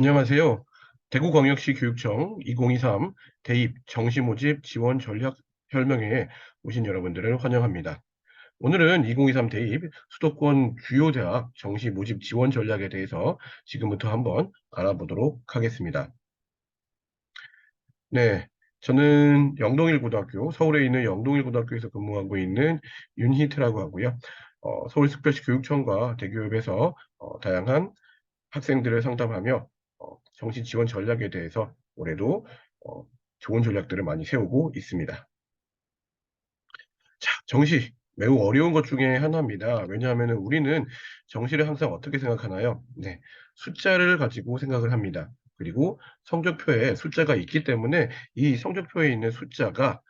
안녕하세요. 대구광역시 교육청 2023 대입 정시 모집 지원 전략 설명회에 오신 여러분들을 환영합니다. 오늘은 2023 대입 수도권 주요 대학 정시 모집 지원 전략에 대해서 지금부터 한번 알아보도록 하겠습니다. 네, 저는 영동일고등학교, 서울에 있는 영동일고등학교에서 근무하고 있는 윤희태라고 하고요. 서울특별시 교육청과 대교협에서 다양한 학생들을 상담하며 정시 지원 전략에 대해서 올해도 어, 좋은 전략들을 많이 세우고 있습니다. 자, 정시 매우 어려운 것 중에 하나입니다. 왜냐하면 우리는 정시를 항상 어떻게 생각하나요? 네, 숫자를 가지고 생각을 합니다. 그리고 성적표에 숫자가 있기 때문에 이 성적표에 있는 숫자가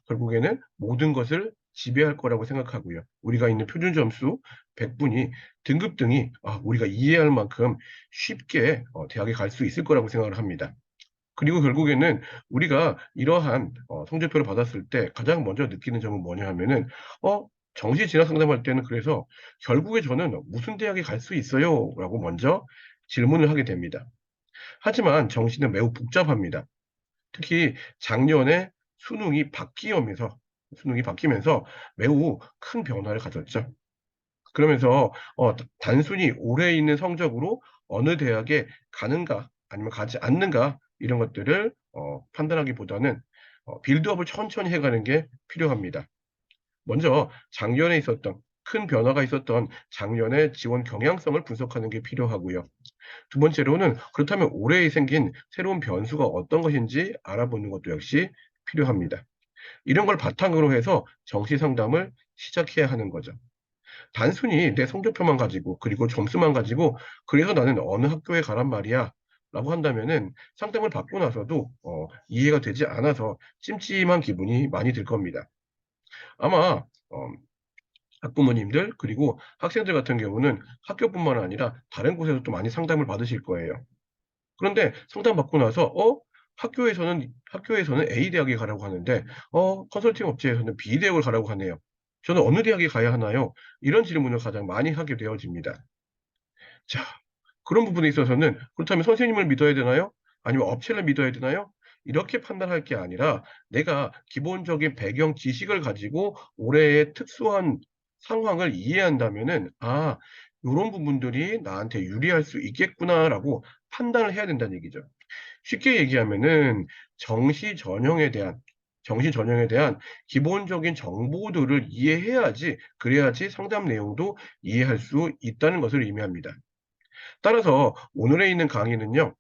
결국에는 모든 것을 지배할 거라고 생각하고요. 우리가 있는 표준 점수 100분이 등급 등이 우리가 이해할 만큼 쉽게 대학에 갈 수 있을 거라고 생각을 합니다. 그리고 결국에는 우리가 이러한 성적표를 받았을 때 가장 먼저 느끼는 점은 뭐냐 하면은 정시 진학 상담할 때는 그래서 "결국에 저는 무슨 대학에 갈 수 있어요?" 라고 먼저 질문을 하게 됩니다. 하지만 정시는 매우 복잡합니다. 특히 작년에 수능이 바뀌면서 매우 큰 변화를 가졌죠. 그러면서 단순히 올해 있는 성적으로 어느 대학에 가는가 아니면 가지 않는가 이런 것들을 판단하기보다는 빌드업을 천천히 해 가는 게 필요합니다. 먼저 작년에 있었던 큰 변화가 있었던 작년의 지원 경향성을 분석하는 게 필요하고요. 두 번째로는 그렇다면 올해 생긴 새로운 변수가 어떤 것인지 알아보는 것도 역시 필요합니다. 이런 걸 바탕으로 해서 정시 상담을 시작해야 하는 거죠. 단순히 내 성적표만 가지고 그리고 점수만 가지고 "그래서 나는 어느 학교에 가란 말이야." 라고 한다면은 상담을 받고 나서도 이해가 되지 않아서 찜찜한 기분이 많이 들 겁니다. 아마 학부모님들 그리고 학생들 같은 경우는 학교뿐만 아니라 다른 곳에서 또 많이 상담을 받으실 거예요. 그런데 상담받고 나서 학교에서는 A 대학에 가라고 하는데 컨설팅 업체에서는 B 대학을 가라고 하네요. 저는 어느 대학에 가야 하나요?" 이런 질문을 가장 많이 하게 되어집니다. 자, 그런 부분에 있어서는 그렇다면 선생님을 믿어야 되나요? 아니면 업체를 믿어야 되나요? 이렇게 판단할 게 아니라 내가 기본적인 배경 지식을 가지고 올해의 특수한 상황을 이해한다면은 '요런 부분들이 나한테 유리할 수 있겠구나.'라고 판단을 해야 된다는 얘기죠. 쉽게 얘기하면은 정시 전형에 대한 정시 전형에 대한 기본적인 정보들을 이해해야지 그래야지 상담 내용도 이해할 수 있다는 것을 의미합니다. 따라서 오늘에 있는 강의는요.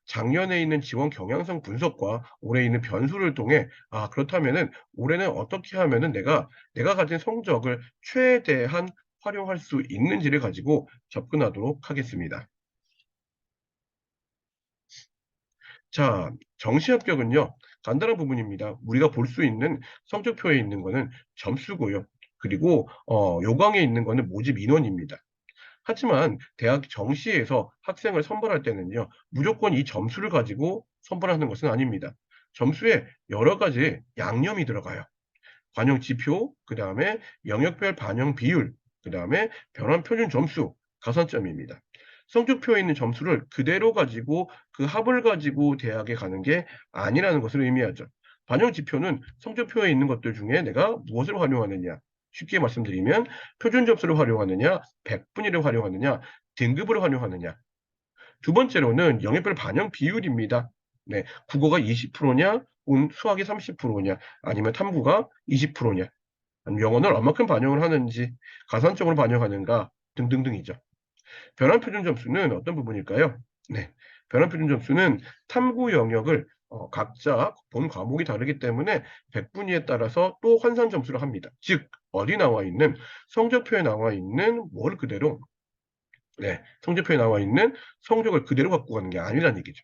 작년에 있는 지원 경향성 분석과 올해 있는 변수를 통해 그렇다면은 올해는 어떻게 하면은 내가 가진 성적을 최대한 활용할 수 있는지를 가지고 접근하도록 하겠습니다. 자, 정시 합격은요. 간단한 부분입니다. 우리가 볼 수 있는 성적표에 있는 거는 점수고요. 그리고 요강에 있는 거는 모집 인원입니다. 하지만 대학 정시에서 학생을 선발할 때는요. 무조건 이 점수를 가지고 선발하는 것은 아닙니다. 점수에 여러 가지 양념이 들어가요. 반영 지표, 그다음에 영역별 반영 비율, 그다음에 변환 표준 점수, 가산점입니다. 성적표에 있는 점수를 그대로 가지고 그 합을 가지고 대학에 가는 게 아니라는 것을 의미하죠. 반영 지표는 성적표에 있는 것들 중에 내가 무엇을 활용하느냐. 쉽게 말씀드리면 표준 점수를 활용하느냐, 백분위를 활용하느냐, 등급을 활용하느냐. 두 번째로는 영역별 반영 비율입니다. 네. 국어가 20%냐, 수학이 30%냐, 아니면 탐구가 20%냐, 아니면 영어는 얼마큼 반영을 하는지, 가산점으로 반영하는가 등등등이죠. 변환 표준 점수는 어떤 부분일까요? 네. 변환 표준 점수는 탐구 영역을 각자 본 과목이 다르기 때문에 백분위에 따라서 또 환산 점수를 합니다. 즉 어디 나와 있는 성적표에 나와 있는 뭘 그대로 성적표에 나와 있는 성적을 그대로 갖고 가는 게 아니라는 얘기죠.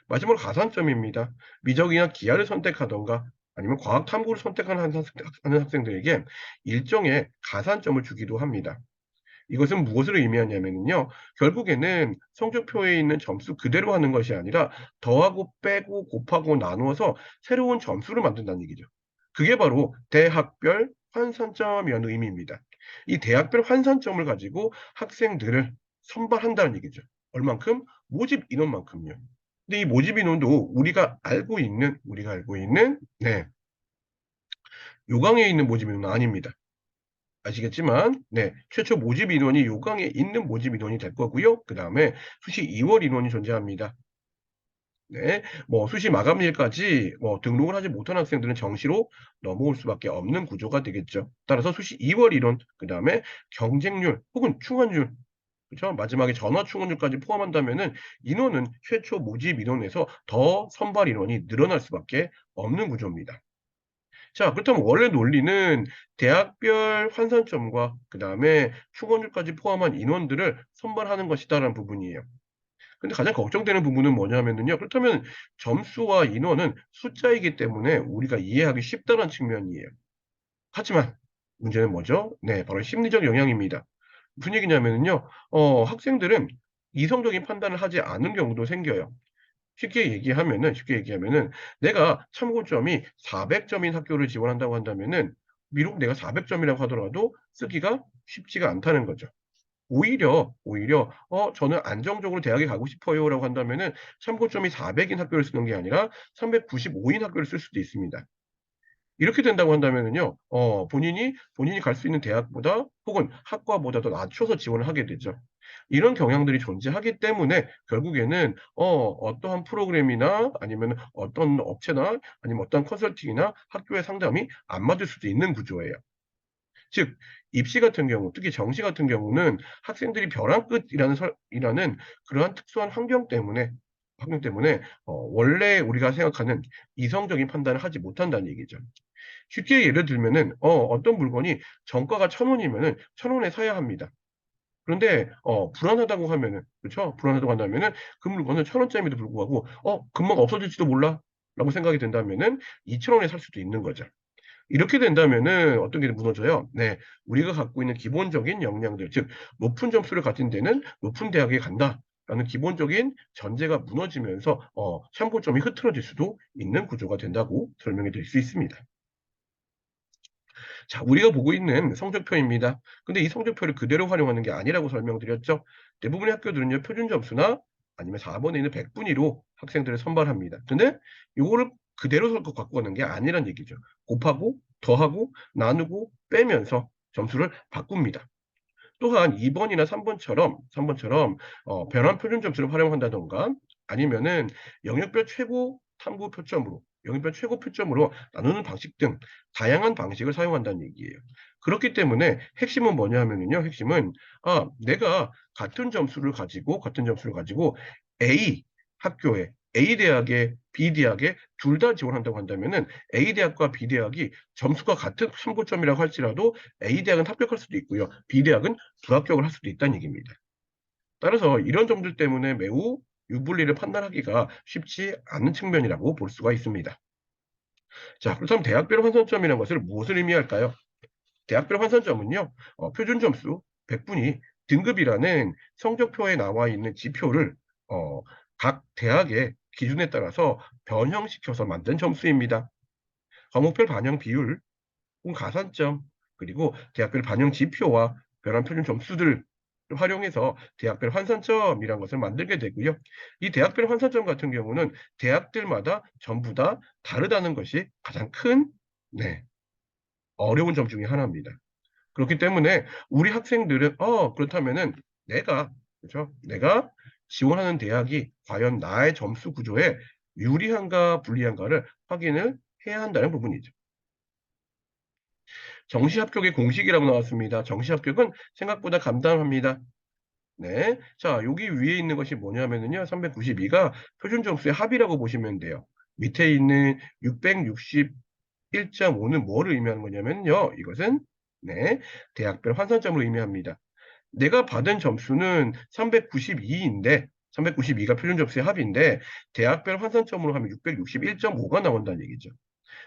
마지막으로 가산점입니다. 미적이나 기하를 선택하든가 아니면 과학 탐구를 선택하는 하는 학생들에게 일정의 가산점을 주기도 합니다. 이것은 무엇을 의미하냐면요. 결국에는 성적표에 있는 점수 그대로 하는 것이 아니라 더하고 빼고 곱하고 나누어서 새로운 점수를 만든다는 얘기죠. 그게 바로 대학별 환산점이라는 의미입니다. 이 대학별 환산점을 가지고 학생들을 선발한다는 얘기죠. 얼만큼? 모집 인원만큼요. 근데 이 모집 인원도 우리가 알고 있는 네, 요강에 있는 모집 인원은 아닙니다. 아시겠지만 최초 모집 인원이 요강에 있는 모집 인원이 될 거고요. 그다음에 수시 2월 인원이 존재합니다. 네. 뭐 수시 마감일까지 등록을 하지 못한 학생들은 정시로 넘어올 수밖에 없는 구조가 되겠죠. 따라서 수시 2월 인원, 그다음에 경쟁률 혹은 충원률, 그죠? 마지막에 전화 충원률까지 포함한다면은 인원은 최초 모집 인원에서 더 선발 인원이 늘어날 수밖에 없는 구조입니다. 자, 그렇다면 원래 논리는 대학별 환산점과 그다음에 충원률까지 포함한 인원들을 선발하는 것이다라는 부분이에요. 근데 가장 걱정되는 부분은 뭐냐면은요. 그렇다면 점수와 인원은 숫자이기 때문에 우리가 이해하기 쉽다는 측면이에요. 하지만 문제는 뭐죠? 네, 바로 심리적 영향입니다. 무슨 얘기냐면은요. 학생들은 이성적인 판단을 하지 않은 경우도 생겨요. 쉽게 얘기하면은 내가 참고점이 400점인 학교를 지원한다고 한다면은 비록 내가 400점이라고 하더라도 쓰기가 쉽지가 않다는 거죠. 오히려 "저는 안정적으로 대학에 가고 싶어요."라고 한다면은 참고점이 400인 학교를 쓰는 게 아니라 395인 학교를 쓸 수도 있습니다. 이렇게 된다고 한다면은요. 본인이 갈 수 있는 대학보다 혹은 학과보다 더 낮춰서 지원을 하게 되죠. 이런 경향들이 존재하기 때문에 결국에는 어떠한 프로그램이나 아니면은 어떤 업체나 아니면 어떤 컨설팅이나 학교의 상담이 안 맞을 수도 있는 구조예요. 즉 입시 같은 경우, 특히 정시 같은 경우는 학생들이 벼랑 끝이라는 그러한 특수한 환경 때문에 원래 우리가 생각하는 이성적인 판단을 하지 못한다는 얘기죠. 쉽게 예를 들면은 어떤 물건이 정가가 1,000원이면은 1,000원에 사야 합니다. 그런데 불안하다고 하면은, 그쵸? 불안하다고 한다면은 그 물건은 1,000원짜리임에도 불구하고 '금방 없어질지도 몰라.'라고 생각이 된다면은 2,000원에 살 수도 있는 거죠. 이렇게 된다면은 어떤 게 무너져요? 네. 우리가 갖고 있는 기본적인 역량들, 즉 높은 점수를 가진 데는 높은 대학에 간다라는 기본적인 전제가 무너지면서 참고점이 흐트러질 수도 있는 구조가 된다고 설명해 드릴 수 있습니다. 자, 우리가 보고 있는 성적표입니다. 근데 이 성적표를 그대로 활용하는 게 아니라고 설명드렸죠. 대부분의 학교들은요, 표준 점수나 아니면 4번에 있는 백분위로 학생들을 선발합니다. 근데 요거를 그대로 갖고 가는 게 아니란 얘기죠. 곱하고 더하고 나누고 빼면서 점수를 바꿉니다. 또한 2번이나 3번처럼 변환 표준 점수를 활용한다든가 아니면은 영역별 최고 탐구 표점으로 영역별 최고 표점으로 나누는 방식 등 다양한 방식을 사용한다는 얘기예요. 그렇기 때문에 핵심은 뭐냐 하면은요. 핵심은 내가 같은 점수를 가지고 A 학교에 A 대학에 B 대학에 둘 다 지원한다고 한다면은 A 대학과 B 대학이 점수가 같은 참고점이라고 할지라도 A 대학은 합격할 수도 있고요. B 대학은 불합격을 할 수도 있다는 얘기입니다. 따라서 이런 점들 때문에 매우 유불리를 판단하기가 쉽지 않은 측면이라고 볼 수가 있습니다. 자, 그렇다면 대학별 환산점이라는 것을 무엇을 의미할까요? 대학별 환산점은요. 표준 점수 100분위 등급이라는 성적표에 나와 있는 지표를 어 각 대학의 기준에 따라서 변형시켜서 만든 점수입니다. 과목별 반영 비율 혹은 가산점, 그리고 대학별 반영 지표와 별한 표준 점수들을 활용해서 대학별 환산점이란 것을 만들게 되고요. 이 대학별 환산점 같은 경우는 대학들마다 전부 다 다르다는 것이 가장 큰 네 어려운 점 중에 하나입니다. 그렇기 때문에 우리 학생들은 그렇다면은 내가 그죠? 내가 지원하는 대학이 과연 나의 점수 구조에 유리한가 불리한가를 확인을 해야 한다는 부분이죠. 정시 합격의 공식이라고 나왔습니다. 정시 합격은 생각보다 간단합니다. 네. 자, 여기 위에 있는 것이 뭐냐면은요. 392가 표준 점수의 합이라고 보시면 돼요. 밑에 있는 661.5는 뭐를 의미하는 거냐면요. 이것은 대학별 환산점을 의미합니다. 내가 받은 점수는 392인데 392가 표준 점수의 합인데 대학별 환산점으로 하면 661.5가 나온다는 얘기죠.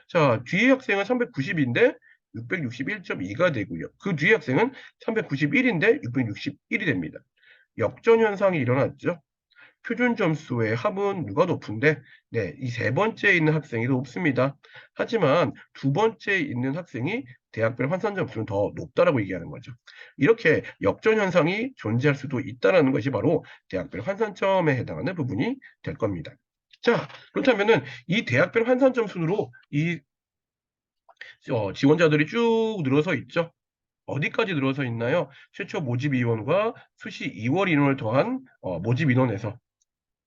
자, 뒤에 학생은 390인데 661.2가 되고요. 그 뒤에 학생은 391인데 661이 됩니다. 역전 현상이 일어났죠. 표준 점수의 합은 누가 높은데 네, 이 세 번째에 있는 학생이 더 높습니다. 하지만 두 번째에 있는 학생이 대학별 환산 점수는 더 높다라고 얘기하는 거죠. 이렇게 역전 현상이 존재할 수도 있다라는 것이 바로 대학별 환산점에 해당하는 부분이 될 겁니다. 자, 그렇다면은 이 대학별 환산점 순으로 이 지원자들이 쭉 늘어서 있죠. 어디까지 늘어서 있나요? 최초 모집 인원과 수시 2월 인원을 더한 모집 인원에서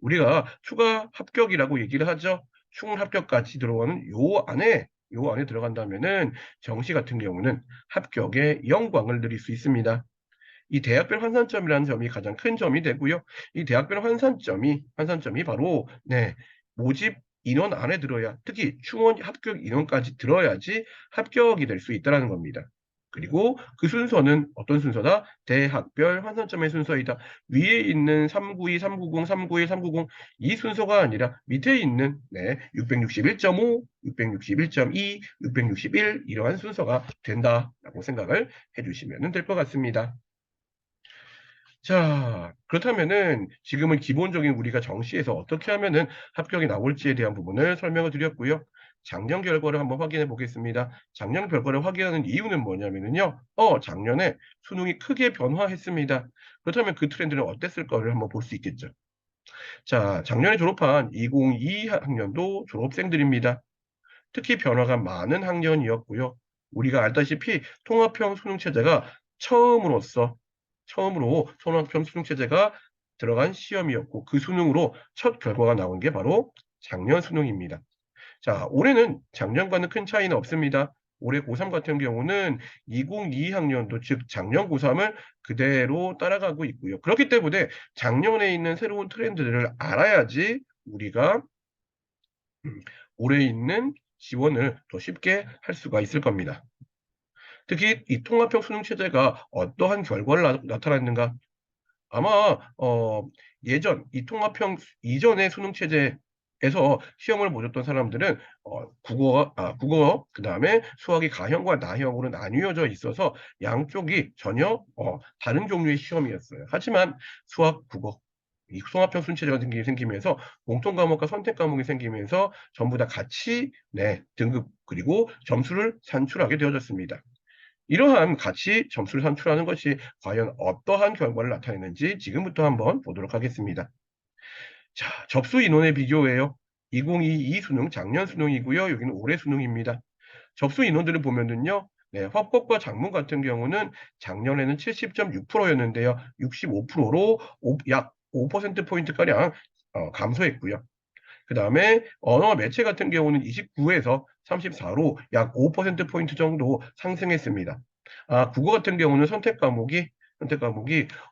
우리가 추가 합격이라고 얘기를 하죠. 충분 합격까지 들어가는 요 안에 들어간다면은 정시 같은 경우는 합격의 영광을 누릴 수 있습니다. 이 대학별 환산점이라는 점이 가장 큰 점이 되고요. 이 대학별 환산점이 바로 네, 모집 인원 안에 들어야 특히 충원 합격 인원까지 들어야지 합격이 될 수 있다라는 겁니다. 그리고 그 순서는 어떤 순서다? 대학별 환산점의 순서이다. 위에 있는 392, 390, 391, 390 이 순서가 아니라 밑에 있는 네, 661.5, 661.2, 661 이러한 순서가 된다라고 생각을 해주시면 될 것 같습니다. 자, 그렇다면은 지금은 기본적인 우리가 정시에서 어떻게 하면은 합격이 나올지에 대한 부분을 설명을 드렸고요. 작년 결과를 한번 확인해 보겠습니다. 작년 결과를 확인하는 이유는 뭐냐면은요. 작년에 수능이 크게 변화했습니다. 그렇다면 그 트렌드는 어땠을 거를 한번 볼 수 있겠죠. 자, 작년에 졸업한 2022 학년도 졸업생들입니다. 특히 변화가 많은 학년이었고요. 우리가 알다시피 통합형 수능 체제가 처음으로 통합형 수능 체제가 들어간 시험이었고 그 수능으로 첫 결과가 나온 게 바로 작년 수능입니다. 자, 올해는 작년과는 큰 차이는 없습니다. 올해 고3 같은 경우는 2022 학년도 즉 작년 고3을 그대로 따라가고 있고요. 그렇기 때문에 작년에 있는 새로운 트렌드들을 알아야지 우리가 올해 있는 지원을 더 쉽게 할 수가 있을 겁니다. 특히 이 통합형 수능 체제가 어떠한 결과를 나타났는가? 아마 예전 이 통합형 이전의 수능 체제에서 시험을 보셨던 사람들은 국어 그다음에 수학이 가형과 나형으로 나뉘어져 있어서 양쪽이 전혀 다른 종류의 시험이었어요. 하지만 수학, 국어 이 통합형 수능 체제가 생기면서 공통 과목과 선택 과목이 생기면서 전부 다 같이 네, 등급 그리고 점수를 산출하게 되어졌습니다. 이러한 같이 점수를 산출하는 것이 과연 어떠한 결과를 나타내는지 지금부터 한번 보도록 하겠습니다. 자, 접수 인원의 비교예요. 2022 수능 작년 수능이고요. 여기는 올해 수능입니다. 접수 인원들을 보면은요. 네, 합격과 작문 같은 경우는 작년에는 70.6%였는데요. 65%로 약 5% 포인트 가량 감소했고요. 그다음에 언어와 매체 같은 경우는 29에서 34로 약 5% 포인트 정도 상승했습니다. 국어 같은 경우는 선택 과목이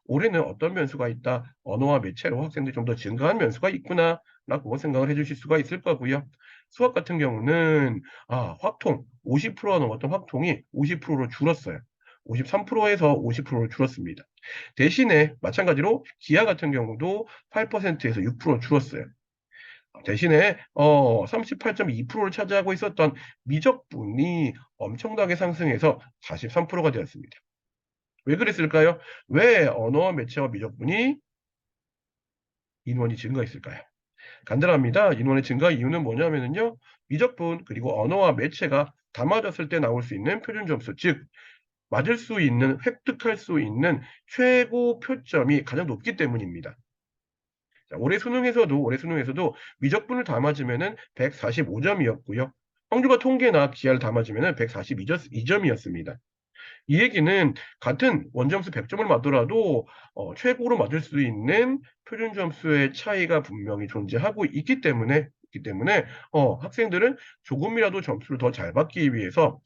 올해는 어떤 변수가 있다. 언어와 매체로 학생들이 좀 더 증가한 변수가 있구나라고 생각을 해 주실 수가 있을 거고요. 수학 같은 경우는 확통 50%가 넘었던 확통이 50%로 줄었어요. 53%에서 50%로 줄었습니다. 대신에 마찬가지로 기하 같은 경우도 8%에서 6% 줄었어요. 대신에 38.2%를 차지하고 있었던 미적분이 엄청나게 상승해서 43%가 되었습니다. 왜 그랬을까요? 왜 언어와 매체와 미적분이 인원이 증가했을까요? 간단합니다. 인원의 증가 이유는 뭐냐면요. 미적분 그리고 언어와 매체가 다 맞았을 때 나올 수 있는 표준 점수, 즉 맞을 수 있는 획득할 수 있는 최고 표점이 가장 높기 때문입니다. 자, 올해 수능에서도 미적분을 다 맞으면은 145점이었고요. 평균과 통계나 기하를 다 맞으면은 142점이었습니다. 이 얘기는 같은 원점수 100점을 맞더라도 최고로 맞을 수 있는 표준 점수의 차이가 분명히 존재하고 있기 때문에 학생들은 조금이라도 점수를 더 잘 받기 위해서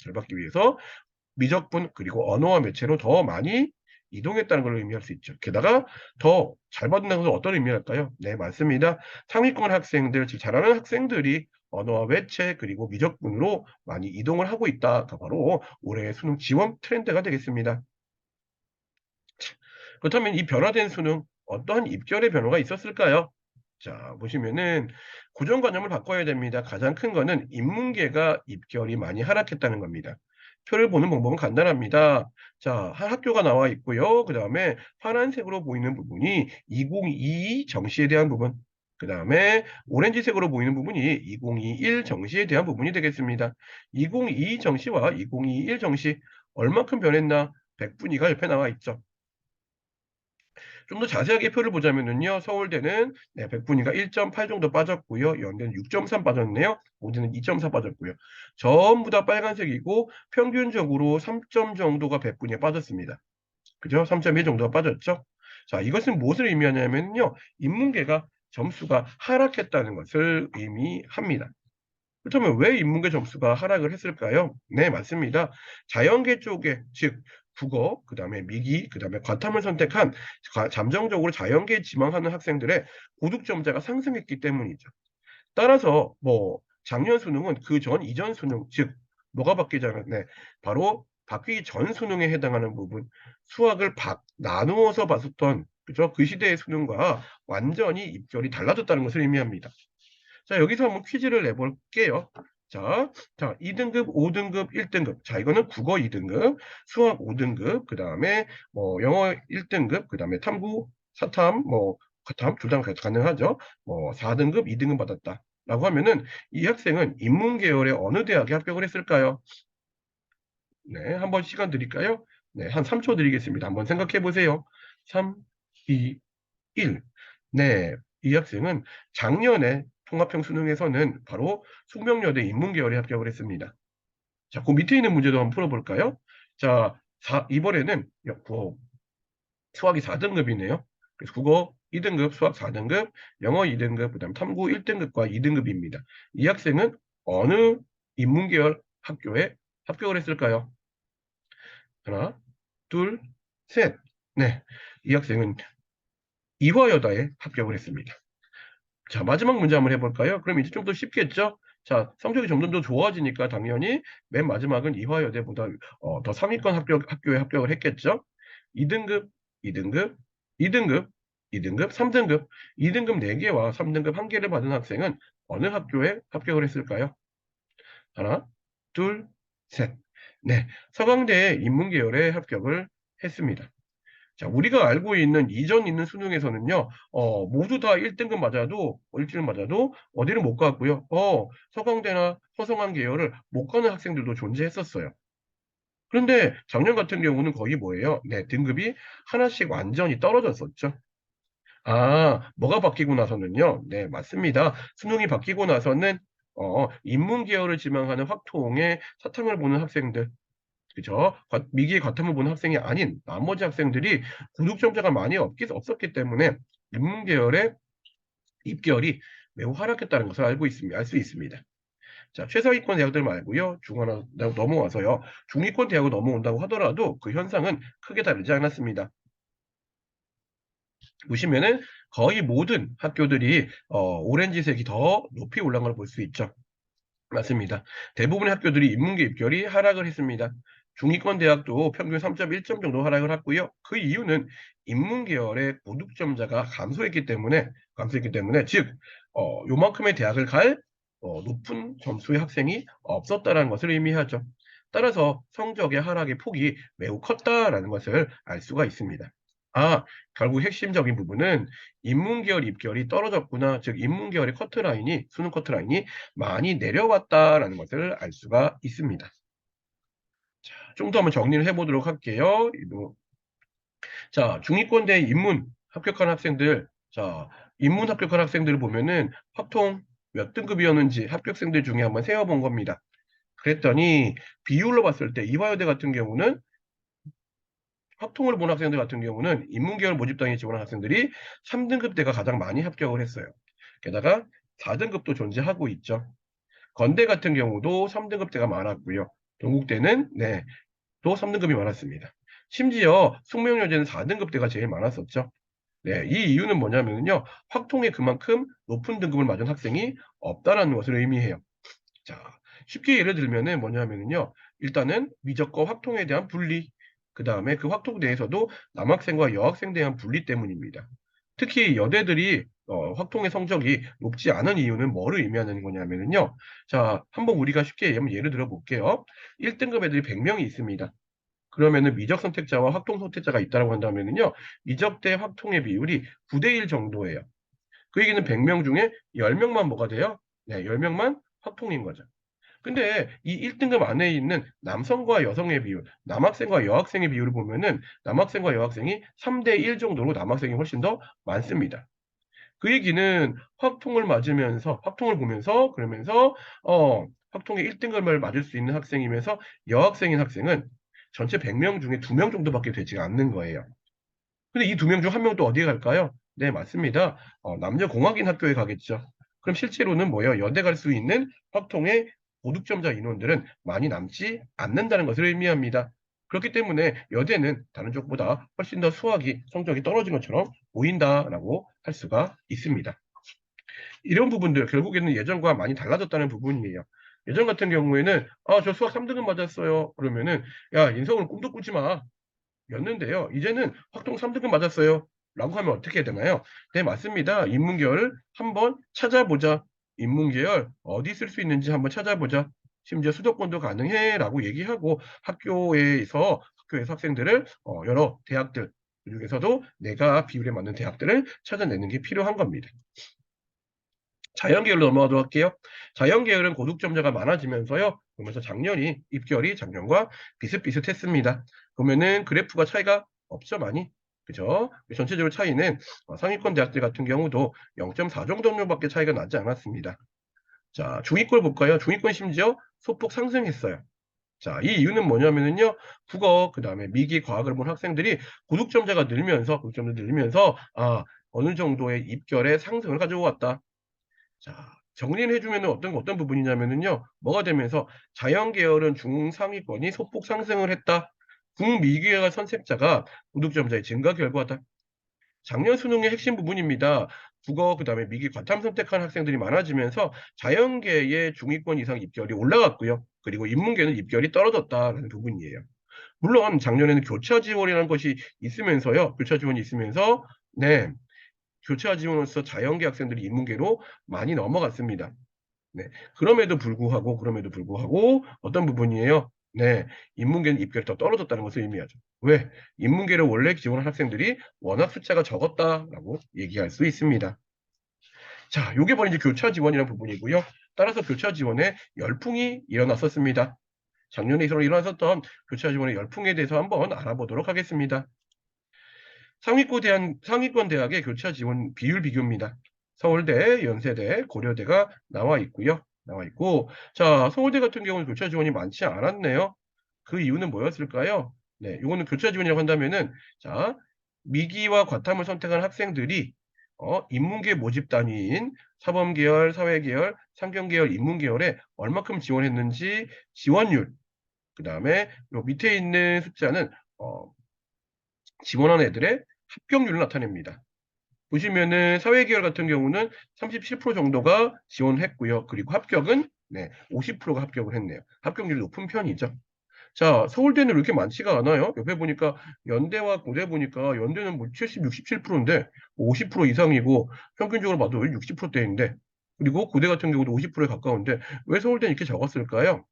미적분 그리고 언어와 매체로 더 많이 이동했다는 걸 의미할 수 있죠. 게다가 더 잘 받는다는 것은 어떤 의미랄까요? 네, 맞습니다. 상위권 학생들, 즉 잘하는 학생들이 언어와 매체 그리고 미적분으로 많이 이동을 하고 있다가 바로 올해의 수능 지원 트렌드가 되겠습니다. 그렇다면 이 변화된 수능 어떠한 입결의 변화가 있었을까요? 자, 보시면은 고정관념을 바꿔야 됩니다. 가장 큰 거는 인문계가 입결이 많이 하락했다는 겁니다. 표를 보는 방법은 간단합니다. 자, 한 학교가 나와 있고요. 그 다음에 파란색으로 보이는 부분이 2022 정시에 대한 부분, 그 다음에 오렌지색으로 보이는 부분이 2021 정시에 대한 부분이 되겠습니다. 2022 정시와 2021 정시 얼마큼 변했나? 백분위가 옆에 나와 있죠. 좀 더 자세하게 표를 보자면은요. 서울대는 네, 백분위가 1.8 정도 빠졌고요. 연대는 6.3 빠졌네요. 고대는 2.4 빠졌고요. 전부 다 빨간색이고 평균적으로 3점 정도가 백분위에 빠졌습니다. 그죠? 3.1 정도가 빠졌죠? 자, 이것은 무엇을 의미하냐면요. 인문계가 점수가 하락했다는 것을 의미합니다. 그렇다면 왜 인문계 점수가 하락을 했을까요? 네, 맞습니다. 자연계 쪽에, 즉 국어, 그다음에 미기, 그다음에 과탐을 선택한 잠정적으로 자연계에 지망하는 학생들의 고득점자가 상승했기 때문이죠. 따라서 뭐 작년 수능은 그 전 이전 수능, 즉 뭐가 바뀌자면 네, 바로 바뀌기 전 수능에 해당하는 부분, 수학을 나누어서 봤었던 그죠? 그 시대의 수능과 완전히 입결이 달라졌다는 것을 의미합니다. 자, 여기서 한번 퀴즈를 내볼게요. 자, 2등급, 5등급, 1등급. 자, 이거는 국어 2등급, 수학 5등급, 그 다음에 뭐 영어 1등급, 그 다음에 탐구, 사탐, 뭐 과탐 둘 다 가능하죠. 뭐 4등급, 2등급 받았다. 라고 하면은 이 학생은 인문계열의 어느 대학에 합격을 했을까요? 네, 한번 시간 드릴까요? 네, 한 3초 드리겠습니다. 한번 생각해 보세요. 3, 2, 1. 네, 이 학생은 작년에 통합형 수능에서는 바로 숙명여대 인문계열에 합격을 했습니다. 자, 그 밑에 있는 문제도 한번 풀어볼까요? 자, 이번에는 수학이 4등급이네요. 그래서 국어 2등급, 수학 4등급, 영어 2등급, 그다음 탐구 1등급과 2등급입니다. 이 학생은 어느 인문계열 학교에 합격을 했을까요? 하나, 둘, 셋. 네, 이 학생은 이화여다에 합격을 했습니다. 자, 마지막 문제 한번 해볼까요? 그럼 이제 좀 더 쉽겠죠? 자, 성적이 점점 더 좋아지니까 당연히 맨 마지막은 이화여대보다 더 상위권 학교에 합격을 했겠죠? 2등급, 2등급, 2등급, 2등급, 3등급, 2등급 4개와 3등급 1개를 받은 학생은 어느 학교에 합격을 했을까요? 하나, 둘, 셋. 네, 서강대 인문계열에 합격을 했습니다. 자, 우리가 알고 있는 이전 있는 수능에서는요, 모두 다 1등급 맞아도, 1등급 맞아도 어디를 못 갔고요. 서강대나 서성한 계열을 못 가는 학생들도 존재했었어요. 그런데 작년 같은 경우는 거의 뭐예요? 네, 등급이 하나씩 완전히 떨어졌었죠. 아, 뭐가 바뀌고 나서는요? 네, 맞습니다. 수능이 바뀌고 나서는, 인문 계열을 지망하는 확통에 사탕을 보는 학생들, 그죠? 미기의 과탐을 보는 학생이 아닌 나머지 학생들이 고득점자가 많이 없었기 때문에 인문계열의 입결이 매우 하락했다는 것을 알 수 있습니다. 자, 최상위권 대학들 말고요. 중하나 넘어와서요. 중위권 대학을 넘어온다고 하더라도 그 현상은 크게 다르지 않았습니다. 보시면은 거의 모든 학교들이 오렌지색이 더 높이 올라간 걸 볼 수 있죠. 맞습니다. 대부분의 학교들이 인문계 입결이 하락을 했습니다. 중위권 대학도 평균 3.1점 정도 하락을 했고요. 그 이유는 인문계열의 고득점자가 감소했기 때문에 즉 요만큼의 대학을 갈 높은 점수의 학생이 없었다는 것을 의미하죠. 따라서 성적의 하락의 폭이 매우 컸다라는 것을 알 수가 있습니다. 아, 결국 핵심적인 부분은 인문계열 입결이 떨어졌구나. 즉, 인문계열의 커트라인이, 수능 커트라인이 많이 내려왔다라는 것을 알 수가 있습니다. 좀 더 한번 정리를 해보도록 할게요. 자, 중위권대 인문 합격한 학생들, 자, 인문 합격한 학생들을 보면은 확통 몇 등급이었는지 합격생들 중에 한번 세어본 겁니다. 그랬더니 비율로 봤을 때 이화여대 같은 경우는 확통을 본 학생들 같은 경우는 인문계열 모집단에 지원한 학생들이 3등급대가 가장 많이 합격을 했어요. 게다가 4등급도 존재하고 있죠. 건대 같은 경우도 3등급대가 많았고요. 동국대는 네, 또 3등급이 많았습니다. 심지어 숙명여대는 4등급대가 제일 많았었죠. 네, 이 이유는 뭐냐면요. 확통에 그만큼 높은 등급을 맞은 학생이 없다라는 것을 의미해요. 자, 쉽게 예를 들면은 뭐냐면요. 일단은 미적과 확통에 대한 분리, 그 다음에 그 확통 내에서도 남학생과 여학생에 대한 분리 때문입니다. 특히 여대들이 확통의 성적이 높지 않은 이유는 뭐를 의미하는 거냐면요. 자, 한번 우리가 쉽게 한번 예를 들어 볼게요. 1등급 애들이 100명이 있습니다. 그러면은 미적 선택자와 확통 선택자가 있다고 한다면은요. 미적 대 확통의 비율이 9대 1 정도예요. 그 얘기는 100명 중에 10명만 뭐가 돼요? 네, 10명만 확통인 거죠. 근데 이 1등급 안에 있는 남성과 여성의 비율, 남학생과 여학생의 비율을 보면은 남학생과 여학생이 3대 1 정도로 남학생이 훨씬 더 많습니다. 그 얘기는 확통을 보면서 그러면서 확통의 1등급을 맞을 수 있는 학생이면서 여학생인 학생은 전체 100명 중에 2명 정도밖에 되지가 않는 거예요. 근데 이 2명 중 1명 또 어디에 갈까요? 네, 맞습니다. 남녀공학인 학교에 가겠죠. 그럼 실제로는 뭐예요? 여대 갈 수 있는 확통의 고득점자 인원들은 많이 남지 않는다는 것을 의미합니다. 그렇기 때문에 여대는 다른 쪽보다 훨씬 더 수학이 성적이 떨어진 것처럼 보인다라고 할 수가 있습니다. 이런 부분들 결국에는 예전과 많이 달라졌다는 부분이에요. 예전 같은 경우에는 저 수학 3등급 맞았어요. 그러면은 야, 인성을 꿈도 꾸지 마. 였는데요. 이제는 확통 3등급 맞았어요. 라고 하면 어떻게 되나요? 네, 맞습니다. 인문계열 한번 찾아보자. 인문계열 어디 쓸 수 있는지 한번 찾아보자. 심지어 수도권도 가능해. 라고 얘기하고 학교에서 학생들을 여러 대학들 중에서도 내가 비율에 맞는 대학들을 찾아내는 게 필요한 겁니다. 자연계열로 넘어가도록 할게요. 자연계열은 고득점자가 많아지면서요. 그러면서 입결이 작년과 비슷비슷했습니다. 보면은 그래프가 차이가 없죠, 많이. 그죠? 전체적으로 차이는 상위권 대학들 같은 경우도 0.4 정도밖에 차이가 나지 않았습니다. 자, 중위권 볼까요? 중위권 심지어 소폭 상승했어요. 자, 이 이유는 뭐냐면은요, 국어, 그 다음에 미기, 과학을 본 학생들이 고득점을 늘면서, 어느 정도의 입결의 상승을 가지고 왔다. 자, 정리를 해주면 어떤 부분이냐면은요, 뭐가 되면서 자연 계열은 중상위권이 소폭 상승을 했다. 국미계열 선택자가 고득점자의 증가 결과다. 작년 수능의 핵심 부분입니다. 국어, 그 다음에 미기 과탐 선택한 학생들이 많아지면서 자연계의 중위권 이상 입결이 올라갔고요. 그리고 인문계는 입결이 떨어졌다는 부분이에요. 물론 작년에는 교차 지원이라는 것이 있으면서요. 교차 지원이 있으면서 네, 교차 지원으로서 자연계 학생들이 인문계로 많이 넘어갔습니다. 네. 그럼에도 불구하고 어떤 부분이에요? 네. 인문계는 입결이 더 떨어졌다는 것을 의미하죠. 왜? 인문계를 원래 지원한 학생들이 워낙 숫자가 적었다라고 얘기할 수 있습니다. 자, 요게 바로 이제 교차 지원이라는 부분이고요. 따라서 교차 지원에 열풍이 일어났었습니다. 작년에 일어났었던 교차 지원의 열풍에 대해서 한번 알아보도록 하겠습니다. 상위권 대학의 교차 지원 비율 비교입니다. 서울대, 연세대, 고려대가 나와 있고요. 나와 있고, 자, 서울대 같은 경우는 교차 지원이 많지 않았네요. 그 이유는 뭐였을까요? 네, 이거는 교차 지원이라고 한다면은, 자, 미기와 과탐을 선택한 학생들이 인문계 모집 단위인 사범계열, 사회계열, 상경계열, 인문계열에 얼마큼 지원했는지 지원율, 그 다음에 요 밑에 있는 숫자는 어, 지원한 애들의 합격률을 나타냅니다. 보시면은 사회계열 같은 경우는 37% 정도가 지원했고요. 그리고 합격은 네, 50%가 합격을 했네요. 합격률이 높은 편이죠. 자, 서울대는 이렇게 많지가 않아요. 옆에 보니까 연대와 고대 보니까 연대는 뭐 70, 67%인데 50% 이상이고 평균적으로 봐도 60%대인데 그리고 고대 같은 경우도 50%에 가까운데 왜 서울대는 이렇게 적었을까요?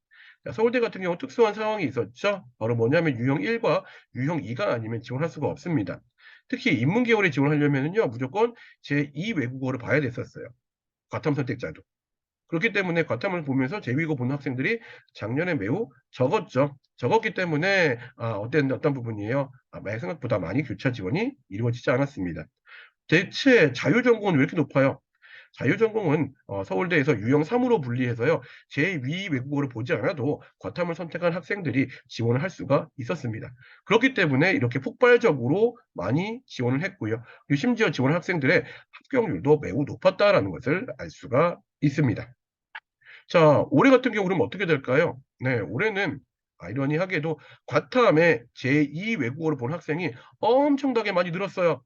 자, 서울대 같은 경우 특수한 상황이 있었죠. 바로 뭐냐면 유형 1과 유형 2가 아니면 지원할 수가 없습니다. 특히 인문계열에 지원하려면요 무조건 제2 외국어를 봐야 됐었어요. 과탐 선택자도. 그렇기 때문에 과탐을 보면서 제위고 본 학생들이 작년에 매우 적었죠. 적었기 때문에 어떤 부분이에요? 생각보다 많이 교차 지원이 이루어지지 않았습니다. 대체 자유전공은 왜 이렇게 높아요? 자유전공은 서울대에서 유형 3으로 분리해서요. 제2 외국어를 보지 않아도 과탐을 선택한 학생들이 지원을 할 수가 있었습니다. 그렇기 때문에 이렇게 폭발적으로 많이 지원을 했고요. 그리고 심지어 지원 학생들의 합격률도 매우 높았다라는 것을 알 수가 있습니다. 자, 올해 같은 경우는 어떻게 될까요? 네, 올해는 아이러니하게도 과탐에 제2 외국어를 본 학생이 엄청나게 많이 늘었어요.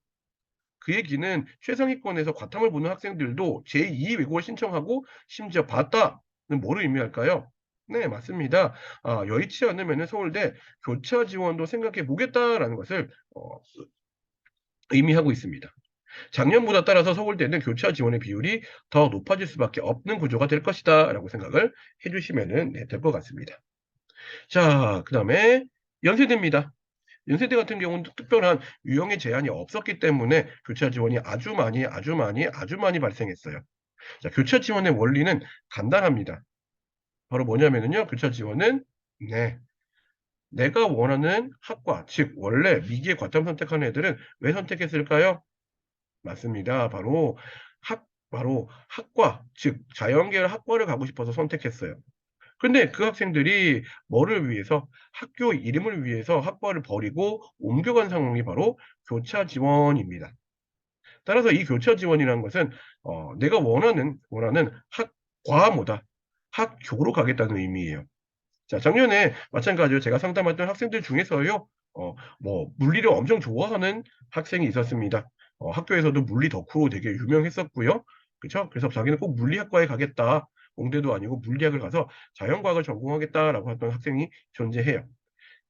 그 얘기는 최상위권에서 과탐을 보는 학생들도 제2 외국어를 신청하고 심지어 봤다는 뭐를 의미할까요? 네, 맞습니다. 여의치 않으면 서울대 교차 지원도 생각해 보겠다라는 것을 의미하고 있습니다. 작년보다 따라서 서울대는 교차 지원의 비율이 더 높아질 수밖에 없는 구조가 될 것이다 라고 생각을 해주시면 될 것 같습니다. 자, 그 다음에 연세대입니다. 연세대 같은 경우는 특별한 유형의 제한이 없었기 때문에 교차 지원이 아주 많이 발생했어요. 자, 교차 지원의 원리는 간단합니다. 바로 뭐냐면요, 교차 지원은 네, 내가 원하는 학과, 즉 원래 미기의 과탐 선택하는 애들은 왜 선택했을까요? 맞습니다. 바로 학과, 즉 자연계열 학과를 가고 싶어서 선택했어요. 근데 그 학생들이 뭐를 위해서 학교 이름을 위해서 학과를 버리고 옮겨간 상황이 바로 교차 지원입니다. 따라서 이 교차 지원이라는 것은 내가 원하는 학과보다 학교로 가겠다는 의미예요. 자, 작년에 마찬가지로 제가 상담했던 학생들 중에서요. 뭐 물리를 엄청 좋아하는 학생이 있었습니다. 학교에서도 물리 덕후로 되게 유명했었고요. 그쵸? 그래서 자기는 꼭 물리학과에 가겠다. 공대도 아니고 물리학을 가서 자연과학을 전공하겠다라고 했던 학생이 존재해요.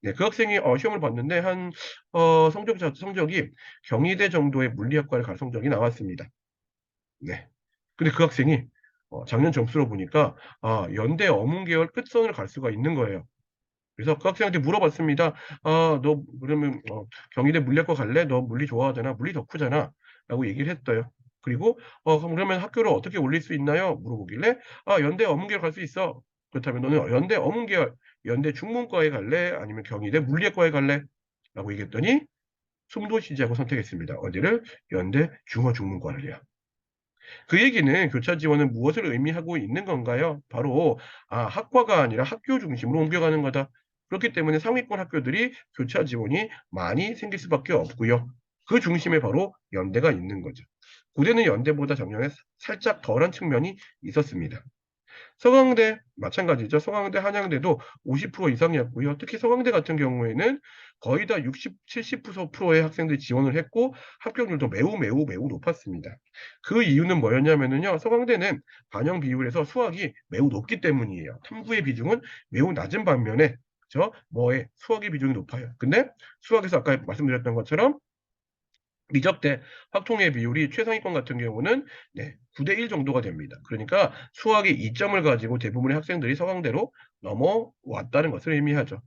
네, 그 학생이 시험을 봤는데 한 성적이 경희대 정도의 물리학과를 갈 성적이 나왔습니다. 네. 근데 그 학생이 작년 점수로 보니까 연대 어문 계열 끝선을 갈 수가 있는 거예요. 그래서 그 학생한테 물어봤습니다. 너 그러면 경희대 물리학과 갈래? 너 물리 좋아하잖아. 물리 덕후잖아. 라고 얘기를 했어요. 그리고 그럼 그러면 학교를 어떻게 올릴 수 있나요? 물어보길래 연대 어문계열 갈 수 있어. 그렇다면 너는 연대 어문계열, 연대 중문과에 갈래? 아니면 경희대 물리학과에 갈래? 라고 얘기했더니 숨도 쉬지 않고 선택했습니다. 어디를? 연대 중어중문과를요. 그 얘기는 교차 지원은 무엇을 의미하고 있는 건가요? 바로 학과가 아니라 학교 중심으로 옮겨가는 거다. 그렇기 때문에 상위권 학교들이 교차 지원이 많이 생길 수밖에 없고요. 그 중심에 바로 연대가 있는 거죠. 고대는 연대보다 작년에 살짝 덜한 측면이 있었습니다. 서강대 마찬가지죠. 서강대, 한양대도 50% 이상이었고요. 특히 서강대 같은 경우에는 거의 다 60, 70%의 학생들이 지원을 했고 합격률도 매우 높았습니다. 그 이유는 뭐였냐면요. 서강대는 반영 비율에서 수학이 매우 높기 때문이에요. 탐구의 비중은 매우 낮은 반면에 그죠? 수학의 비중이 높아요. 근데 수학에서 아까 말씀드렸던 것처럼 미적대 확통의 비율이 최상위권 같은 경우는 9대 1 정도가 됩니다. 그러니까 수학의 이점을 가지고 대부분의 학생들이 서강대로 넘어왔다는 것을 의미하죠.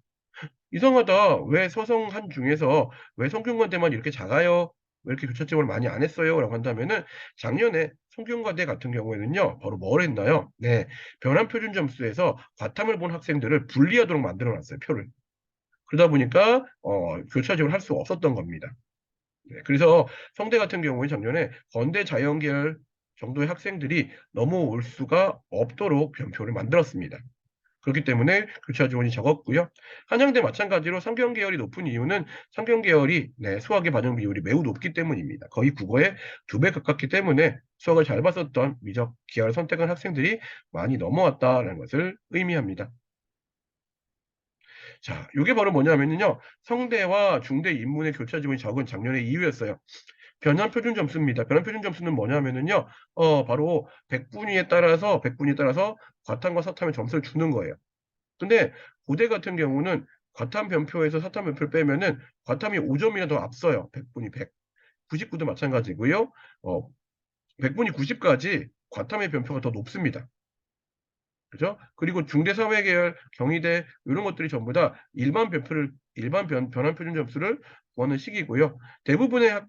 이상하다. 왜 서성한 중에서 왜 성균관대만 이렇게 작아요? 왜 이렇게 교차 지원을 많이 안 했어요? 라고 한다면은 작년에 성균관대 같은 경우에는요. 바로 뭘 했나요? 네. 변환 표준 점수에서 과탐을 본 학생들을 분리하도록 만들어 놨어요, 표를. 그러다 보니까 교차 지원을 할 수가 없었던 겁니다. 네, 그래서 성대 같은 경우에 작년에 건대 자연계열 정도의 학생들이 넘어올 수가 없도록 변표를 만들었습니다. 그렇기 때문에 교차 지원이 적었고요. 한양대 마찬가지로 상경 계열이 높은 이유는 상경 계열이 수학의 반영 비율이 매우 높기 때문입니다. 거의 국어의 2배 가깝기 때문에 수학을 잘 봤었던 미적 계열 선택한 학생들이 많이 넘어왔다는 것을 의미합니다. 자, 이게 바로 뭐냐면요. 성대와 중대 인문의 교차 지원이 적은 작년의 이유였어요. 변환 표준 점수입니다. 변환 표준 점수는 뭐냐면은요. 바로 100분위에 따라서 과탐과 사탐의 점수를 주는 거예요. 근데 고대 같은 경우는 과탐 변표에서 사탐 변표를 빼면은 과탐이 5점이나 더 앞서요. 100분이 100. 99도 마찬가지고요. 100분이 90까지 과탐의 변표가 더 높습니다. 그죠? 그리고 중대 사회계열, 경희대 이런 것들이 전부 다 일반 변환 표준 점수를 구하는 식이고요. 대부분의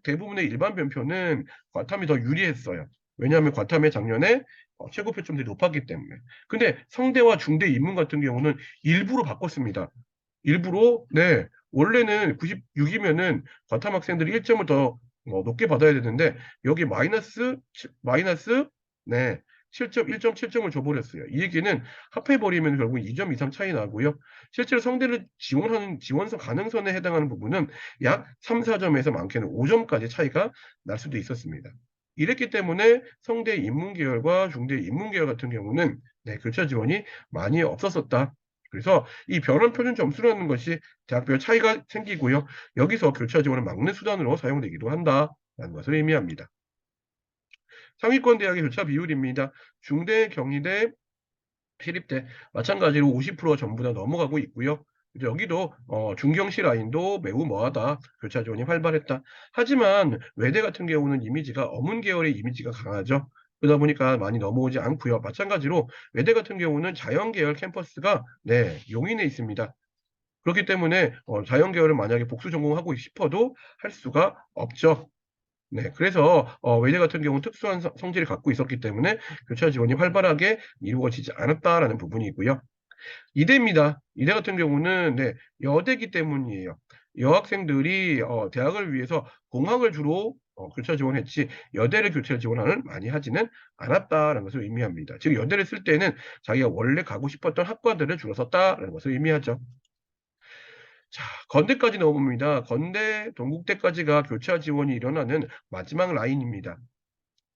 일반 변표는 과탐이 더 유리했어요. 왜냐하면 과탐의 작년에 최고 표점들이 높았기 때문에. 근데 성대와 중대 인문 같은 경우는 일부러 바꿨습니다. 일부러 원래는 96이면은 과탐 학생들이 1점을 더 높게 받아야 되는데 여기 마이너스 네 7점 1.7점을 줘버렸어요. 이 얘기는 합해버리면 결국 2점 이상 차이 나고요. 실제로 성대를 지원하는 지원서 가능선에 해당하는 부분은 약 3, 4점에서 많게는 5점까지 차이가 날 수도 있었습니다. 이랬기 때문에 성대 인문계열과 중대 인문계열 같은 경우는 교차 지원이 많이 없었었다. 그래서 이 변환 표준 점수라는 것이 대학별 차이가 생기고요. 여기서 교차 지원을 막는 수단으로 사용되기도 한다라는 것을 의미합니다. 상위권 대학의 교차 비율입니다. 중대, 경희대, 시립대 마찬가지로 50%가 전부 다 넘어가고 있고요. 이제 여기도 중경시 라인도 매우 뭐하다. 교차 지원이 활발했다. 하지만 외대 같은 경우는 이미지가 어문 계열의 이미지가 강하죠. 그러다 보니까 많이 넘어오지 않고요. 마찬가지로 외대 같은 경우는 자연 계열 캠퍼스가 용인에 있습니다. 그렇기 때문에 자연 계열을 만약에 복수 전공하고 싶어도 할 수가 없죠. 그래서 외대 같은 경우는 특수한 성질을 갖고 있었기 때문에 교차 지원이 활발하게 이루어지지 않았다라는 부분이고요. 이대입니다. 이대 같은 경우는 여대기 때문이에요. 여학생들이 대학을 위해서 공학을 주로 교차 지원했지 여대를 교차 지원을 많이 하지는 않았다라는 것을 의미합니다. 즉 여대를 쓸 때는 자기가 원래 가고 싶었던 학과들을 주로 썼다라는 것을 의미하죠. 자, 건대까지 넘어옵니다. 건대, 동국대까지가 교차 지원이 일어나는 마지막 라인입니다.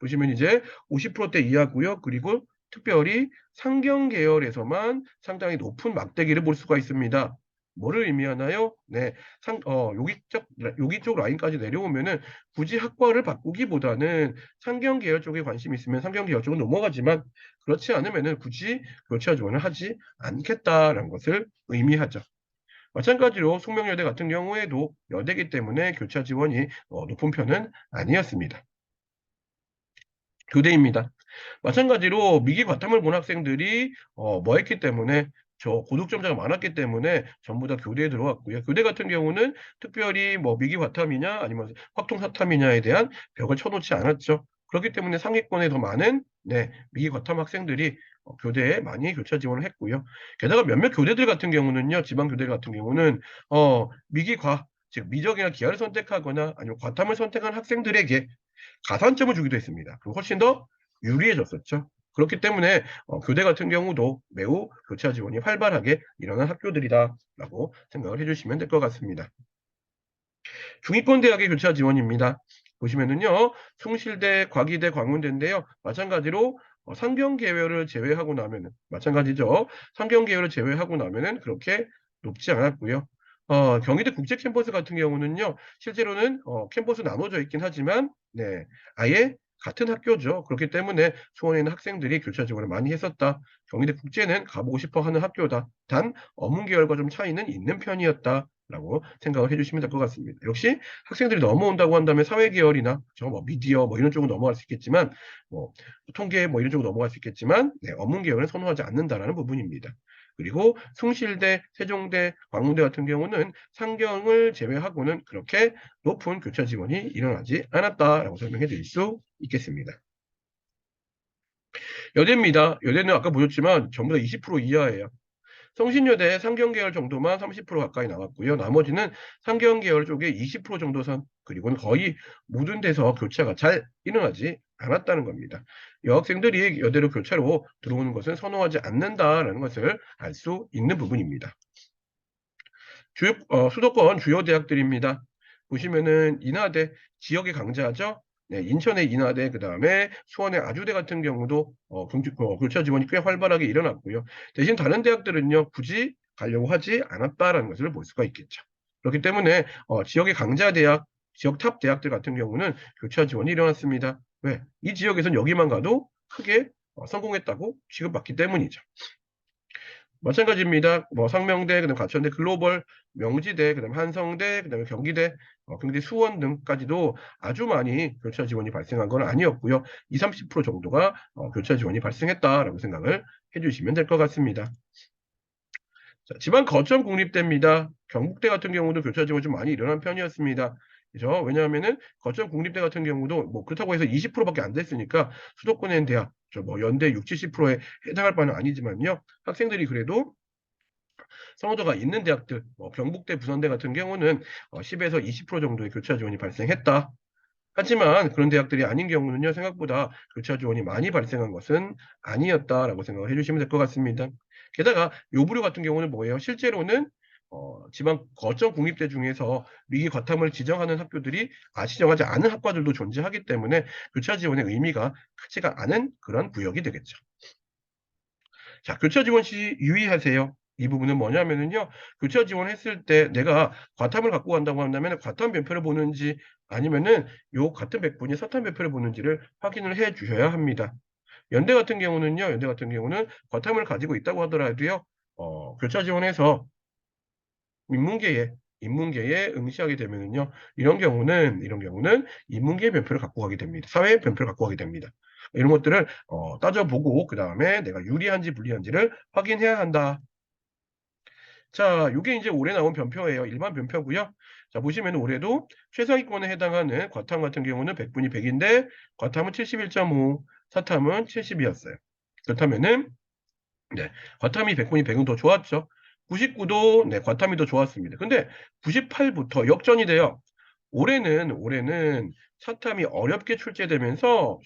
보시면 이제 50%대 이하고요. 그리고 특별히 상경 계열에서만 상당히 높은 막대기를 볼 수가 있습니다. 뭐를 의미하나요? 여기 쪽 라인까지 내려오면은 굳이 학과를 바꾸기보다는 상경 계열 쪽에 관심이 있으면 상경 계열 쪽으로 넘어가지만 그렇지 않으면은 굳이 교차 지원을 하지 않겠다라는 것을 의미하죠. 마찬가지로 숙명여대 같은 경우에도 여대이기 때문에 교차 지원이 높은 편은 아니었습니다. 교대입니다. 마찬가지로 미기 과탐을 본 학생들이 뭐 했기 때문에 고득점자가 많았기 때문에 전부 다 교대에 들어왔고요. 교대 같은 경우는 특별히 뭐 미기 과탐이냐 아니면 확통 사탐이냐에 대한 벽을 쳐놓지 않았죠. 그렇기 때문에 상위권에 더 많은 미기 과탐 학생들이 교대에 많이 교차 지원을 했고요. 게다가 몇몇 교대들 같은 경우는요, 지방 교대 같은 경우는 미기과 즉 미적이나 기하를 선택하거나 아니면 과탐을 선택한 학생들에게 가산점을 주기도 했습니다. 그럼 훨씬 더 유리해졌었죠. 그렇기 때문에 교대 같은 경우도 매우 교차 지원이 활발하게 일어난 학교들이다라고 생각을 해주시면 될 것 같습니다. 중위권 대학의 교차 지원입니다. 보시면은요, 숭실대, 과기대, 광운대인데요. 마찬가지로 상경 계열을 제외하고 나면은 마찬가지죠. 상경 계열을 제외하고 나면은 그렇게 높지 않았고요. 경희대 국제 캠퍼스 같은 경우는요, 실제로는 캠퍼스 나눠져 있긴 하지만 아예 같은 학교죠. 그렇기 때문에 수원에 있는 학생들이 교차 지원을 많이 했었다. 경희대 국제는 가보고 싶어 하는 학교다. 단 어문 계열과 좀 차이는 있는 편이었다. 라고 생각을 해주시면 될 것 같습니다. 역시 학생들이 넘어온다고 한다면 사회계열이나 미디어 이런 쪽으로 넘어갈 수 있겠지만 통계 이런 쪽으로 넘어갈 수 있겠지만 어문 계열은 선호하지 않는다라는 부분입니다. 그리고 숭실대, 세종대, 광운대 같은 경우는 상경을 제외하고는 그렇게 높은 교차 지원이 일어나지 않았다라고 설명해 드릴 수 있겠습니다. 여대입니다. 여대는 아까 보셨지만 전부 다 20% 이하예요. 성신여대 상경계열 정도만 30% 가까이 나왔고요. 나머지는 상경계열 쪽에 20% 정도 선, 그리고는 거의 모든 데서 교차가 잘 일어나지 않았다는 겁니다. 여학생들이 여대로 교차로 들어오는 것은 선호하지 않는다라는 것을 알 수 있는 부분입니다. 수도권 주요 대학들입니다. 보시면은 인하대 지역의 강자죠. 인천의 인하대, 그 다음에 수원의 아주대 같은 경우도 교차 지원이 꽤 활발하게 일어났고요. 대신 다른 대학들은요, 굳이 가려고 하지 않았다라는 것을 볼 수가 있겠죠. 그렇기 때문에 지역의 강자 대학, 지역 탑 대학들 같은 경우는 교차 지원이 일어났습니다. 왜? 이 지역에서는 여기만 가도 크게 성공했다고 취급받기 때문이죠. 마찬가지입니다. 상명대, 그다음 가천대, 글로벌, 명지대, 그다음 한성대, 그다음에 경기대, 경기대 수원 등까지도 아주 많이 교차 지원이 발생한 건 아니었고요. 20, 30% 정도가 교차 지원이 발생했다라고 생각을 해주시면 될 것 같습니다. 자, 지방 거점 국립대입니다. 경북대 같은 경우도 교차 지원이 좀 많이 일어난 편이었습니다. 그죠? 왜냐하면은 거점 국립대 같은 경우도 그렇다고 해서 20%밖에 안 됐으니까 수도권에 있는 대학, 연대 60, 70%에 해당할 바는 아니지만요. 학생들이 그래도 선호도가 있는 대학들, 경북대, 부산대 같은 경우는 10에서 20% 정도의 교차 지원이 발생했다. 하지만 그런 대학들이 아닌 경우는요, 생각보다 교차 지원이 많이 발생한 것은 아니었다라고 생각을 해주시면 될 것 같습니다. 게다가 요부류 같은 경우는 뭐예요? 실제로는 지방 거점 국립대 중에서 미기 과탐을 지정하는 학교들이 지정하지 않은 학과들도 존재하기 때문에 교차 지원의 의미가 크지가 않은 그런 구역이 되겠죠. 자, 교차 지원 시 유의하세요. 이 부분은 뭐냐면은요, 교차 지원했을 때 내가 과탐을 갖고 간다고 한다면 과탐 변표를 보는지 아니면은 요 같은 백분이 사탐 변표를 보는지를 확인을 해 주셔야 합니다. 연대 같은 경우는요, 연대 같은 경우는 과탐을 가지고 있다고 하더라도요, 교차 지원해서 인문계에 응시하게 되면은요. 이런 경우는 인문계 변표를 갖고 가게 됩니다. 사회 변표를 갖고 가게 됩니다. 이런 것들을 따져보고 그다음에 내가 유리한지 불리한지를 확인해야 한다. 자, 요게 이제 올해 나온 변표예요. 일반 변표고요. 자, 보시면 올해도 최상위권에 해당하는 과탐 같은 경우는 100분이 100인데 과탐은 71.5, 사탐은 70이었어요. 그렇다면은 네, 과탐이 100분이 100은 더 좋았죠. 99도 네, 과탐이 더 좋았습니다. 근데 98부터 역전이 돼요. 올해는 사탐이 어렵게 출제되면서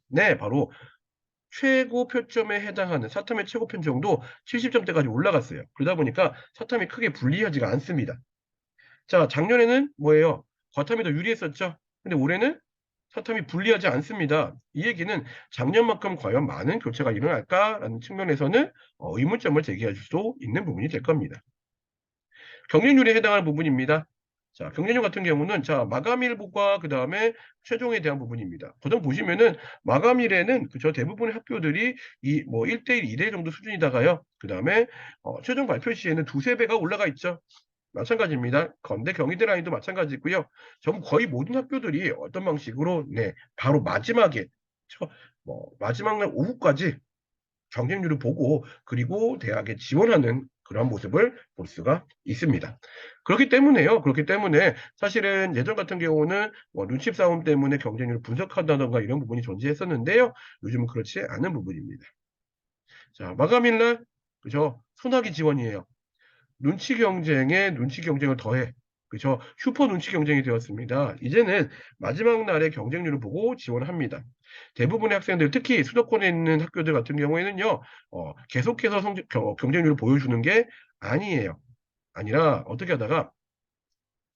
네, 바로 최고 표점에 해당하는 사탐의 최고 편정도 70점대까지 올라갔어요. 그러다 보니까 사탐이 크게 불리하지가 않습니다. 자, 작년에는 뭐예요? 과탐이 더 유리했었죠. 근데 올해는 사탐이 불리하지 않습니다. 이 얘기는 작년만큼 과연 많은 교체가 일어날까라는 측면에서는 의문점을 제기할 수도 있는 부분이 될 겁니다. 경쟁률에 해당하는 부분입니다. 자, 경쟁률 같은 경우는 자, 마감일과 그다음에 최종에 대한 부분입니다. 보통 보시면은 마감일에는 그저 대부분의 학교들이 이 뭐 1대1, 2대1 정도 수준이다가요. 그다음에 최종 발표 시에는 두세 배가 올라가 있죠. 마찬가지입니다. 건대 경희대 라인도 마찬가지고요. 전 거의 모든 학교들이 어떤 방식으로 네, 바로 마지막에 마지막 날 오후까지 경쟁률을 보고 그리고 대학에 지원하는 그런 모습을 볼 수가 있습니다. 그렇기 때문에 사실은 예전 같은 경우는 뭐 눈치 싸움 때문에 경쟁률을 분석한다던가 이런 부분이 존재했었는데요. 요즘은 그렇지 않은 부분입니다. 자, 마감일날 그죠? 소나기 지원이에요. 눈치 경쟁에 눈치 경쟁을 더해. 그죠? 슈퍼 눈치 경쟁이 되었습니다. 이제는 마지막 날의 경쟁률을 보고 지원을 합니다. 대부분의 학생들, 특히 수도권에 있는 학교들 같은 경우에는요, 계속해서 경쟁률을 보여주는 게 아니에요. 아니라 어떻게 하다가,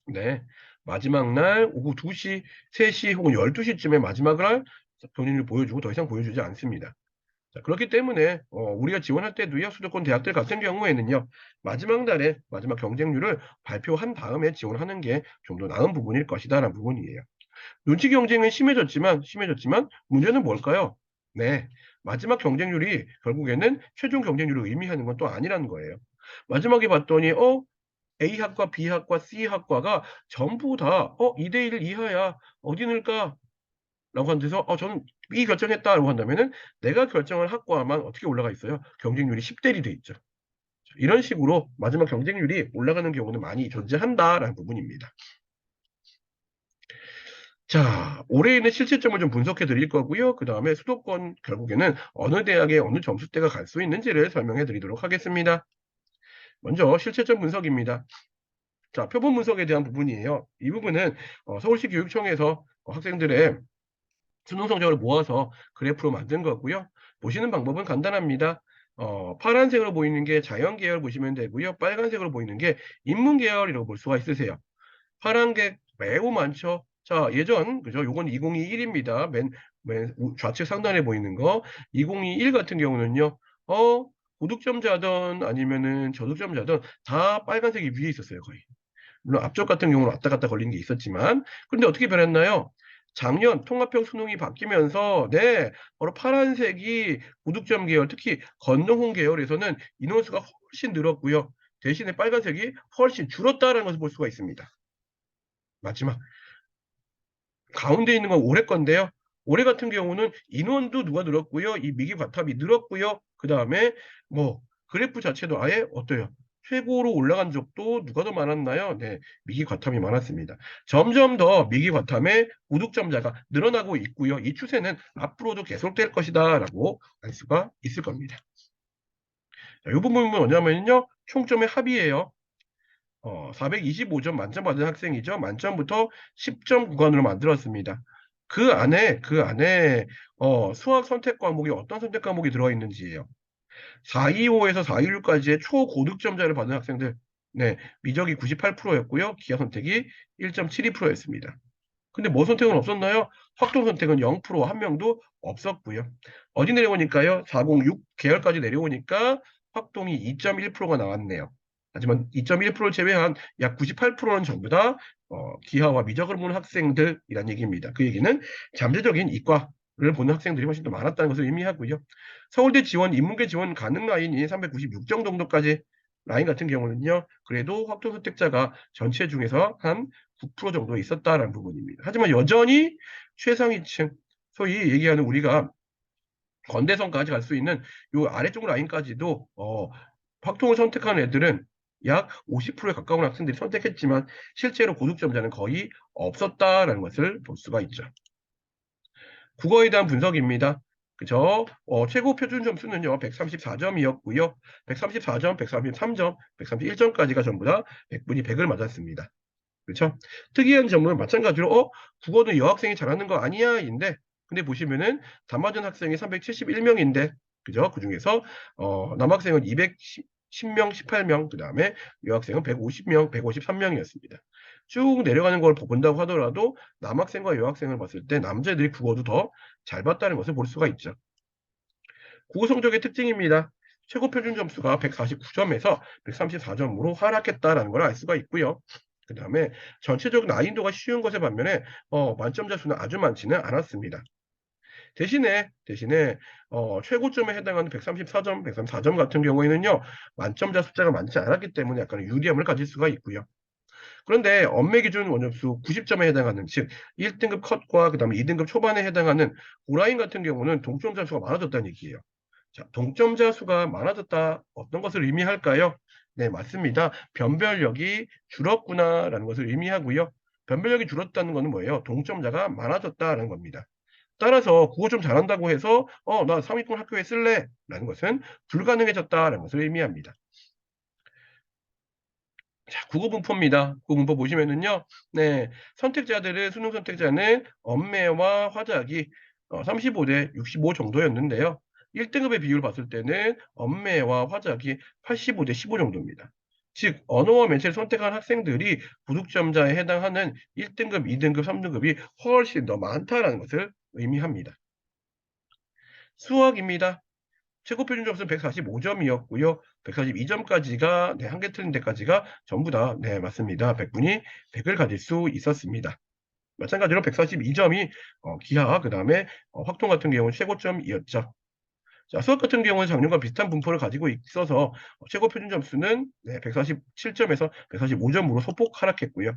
네, 마지막 날 오후 2시, 3시 혹은 12시쯤에 마지막 날 경쟁률을 보여주고 더 이상 보여주지 않습니다. 자, 그렇기 때문에 우리가 지원할 때도요. 수도권 대학들 같은 경우에는요. 마지막 날에 마지막 경쟁률을 발표한 다음에 지원하는 게 좀 더 나은 부분일 것이다라는 부분이에요. 눈치 경쟁은 심해졌지만 문제는 뭘까요? 네. 마지막 경쟁률이 결국에는 최종 경쟁률을 의미하는 건 또 아니라는 거예요. 마지막에 봤더니 A학과, B학과, C학과가 전부 다 2대 1 이하야. 어디 넣을까? 라고 한 데서 저는 B 결정했다라고 한다면은 내가 결정한 학과만 어떻게 올라가 있어요? 경쟁률이 10대 1이 돼 있죠. 이런 식으로 마지막 경쟁률이 올라가는 경우는 많이 존재한다라는 부분입니다. 자, 올해에는 실제점을 좀 분석해 드릴 거고요. 그다음에 수도권 결국에는 어느 대학에 어느 점수대가 갈 수 있는지를 설명해 드리도록 하겠습니다. 먼저 실체점 분석입니다. 자, 표본 분석에 대한 부분이에요. 이 부분은 서울시 교육청에서 학생들의 수능 성적을 모아서 그래프로 만든 거고요. 보시는 방법은 간단합니다. 파란색으로 보이는 게 자연 계열 보시면 되고요. 빨간색으로 보이는 게 인문 계열이라고 볼 수가 있으세요. 파란 게 매우 많죠. 자, 예전 그죠? 요건 2021입니다. 맨 좌측 상단에 보이는 거. 2021 같은 경우는요. 고득점자든 아니면은 저득점자든 다 빨간색이 위에 있었어요, 거의. 물론 앞쪽 같은 경우는 왔다 갔다 걸린 게 있었지만 근데 어떻게 변했나요? 작년 통합형 수능이 바뀌면서 네, 바로 파란색이 고득점 계열, 특히 건너홍 계열에서는 인원수가 훨씬 늘었고요. 대신에 빨간색이 훨씬 줄었다라는 것을 볼 수가 있습니다. 마지막 가운데 있는 건 올해 건데요. 올해 같은 경우는 인원도 누가 늘었고요. 이 미기 과탑이 늘었고요. 그다음에 뭐 그래프 자체도 아예 어때요? 최고로 올라간 적도 누가 더 많았나요? 네, 미기 과탐이 많았습니다. 점점 더 미기 과탐의 고득점자가 늘어나고 있고요. 이 추세는 앞으로도 계속될 것이다라고 알 수가 있을 겁니다. 자, 이 부분은 뭐냐면요. 총점의 합이에요. 425점 만점 받은 학생이죠. 만점부터 10점 구간으로 만들었습니다. 그 안에 수학 선택 과목이 어떤 선택 과목이 들어 있는지예요. 425에서 416까지의 초고득점자를 받은 학생들. 네, 미적이 98%였고요. 기하 선택이 1.72%였습니다. 근데 뭐 선택은 없었나요? 확통 선택은 0%, 한 명도 없었고요. 어디 내려오니까요? 406 계열까지 내려오니까 확통이 2.1%가 나왔네요. 하지만 2.1%를 제외한 약 98%는 전부 다 기하와 미적을 보는 학생들이란 얘기입니다. 그 얘기는 잠재적인 이과를 보는 학생들이 훨씬 더 많았다는 것을 의미하고요. 서울대 지원, 인문계 지원 가능 라인이 396점 정도까지 라인 같은 경우는요, 그래도 확통 선택자가 전체 중에서 한 9% 정도 있었다라는 부분입니다. 하지만 여전히 최상위층, 소위 얘기하는 우리가 건대선까지 갈 수 있는 요 아래쪽 라인까지도 확통을 선택한 애들은 약 50%에 가까운 학생들이 선택했지만 실제로 고득점자는 거의 없었다라는 것을 볼 수가 있죠. 국어에 대한 분석입니다. 그죠? 최고 표준 점수는요, 134점이었고요. 134점, 133점, 131점까지가 전부 다 100분이 100을 맞았습니다. 그렇죠? 특이한 점은 마찬가지로 국어는 여학생이 잘하는 거 아니야? 인데 근데 보시면은 다 맞은 학생이 371명인데 그죠? 그중에서 남학생은 210명, 18명, 그다음에 여학생은 150명, 153명이었습니다. 쭉 내려가는 걸 본다고 하더라도 남학생과 여학생을 봤을 때 남자애들이 국어도 더 잘 봤다는 것을 볼 수가 있죠. 국어 성적의 특징입니다. 최고 표준 점수가 149점에서 134점으로 하락했다라는 걸 알 수가 있고요. 그 다음에 전체적 난이도가 쉬운 것에 반면에 만점자 수는 아주 많지는 않았습니다. 대신에 최고점에 해당하는 134점, 134점 같은 경우에는요. 만점자 숫자가 많지 않았기 때문에 약간 유리함을 가질 수가 있고요. 그런데 엄매 기준 원점수 90점에 해당하는 즉 1등급 컷과 그 다음에 2등급 초반에 해당하는 고라인 같은 경우는 동점자 수가 많아졌다는 얘기예요. 자, 동점자 수가 많아졌다. 어떤 것을 의미할까요? 네, 맞습니다. 변별력이 줄었구나라는 것을 의미하고요. 변별력이 줄었다는 것은 뭐예요? 동점자가 많아졌다라는 겁니다. 따라서 국어 좀 잘한다고 해서 나 상위권 학교에 쓸래 라는 것은 불가능해졌다라는 것을 의미합니다. 자, 국어 분포입니다. 국어 분포 보시면은요. 네, 선택자들은 수능 선택자는 엄매와 화작이 35대 65 정도였는데요. 1등급의 비율을 봤을 때는 엄매와 화작이 85대 15 정도입니다. 즉 언어와 매체를 선택한 학생들이 부득점자에 해당하는 1등급, 2등급, 3등급이 훨씬 더 많다라는 것을 의미합니다. 수학입니다. 최고 표준 점수는 145점이었고요. 142점까지가 한 개 틀린 데까지가 전부 다 맞습니다. 100분이 100을 가질 수 있었습니다. 마찬가지로 142점이 기하 그다음에 확통 같은 경우는 최고점이었죠. 자, 수학 같은 경우는 작년과 비슷한 분포를 가지고 있어서 최고 표준 점수는 147점에서 145점으로 소폭 하락했고요.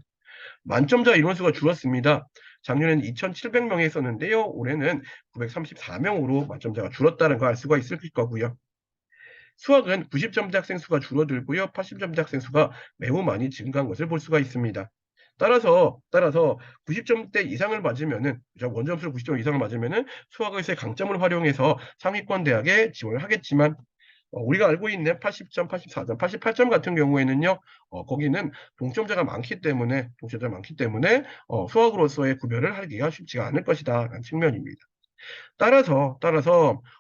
만점자 인원수가 줄었습니다. 작년에는 2,700명이 있었는데요. 올해는 934명으로 만점자가 줄었다는 걸 알 수가 있을 거고요. 수학은 90점대 학생 수가 줄어들고요. 80점대 학생 수가 매우 많이 증가한 것을 볼 수가 있습니다. 따라서 90점대 이상을 맞으면은 원점수를 90점 이상을 맞으면은 수학에서의 강점을 활용해서 상위권 대학에 지원을 하겠지만 우리가 알고 있는 80점, 84점, 88점 같은 경우에는요. 거기는 동점자가 많기 때문에 수학으로서의 구별을 하기가 쉽지가 않을 것이다라는 측면입니다. 따라서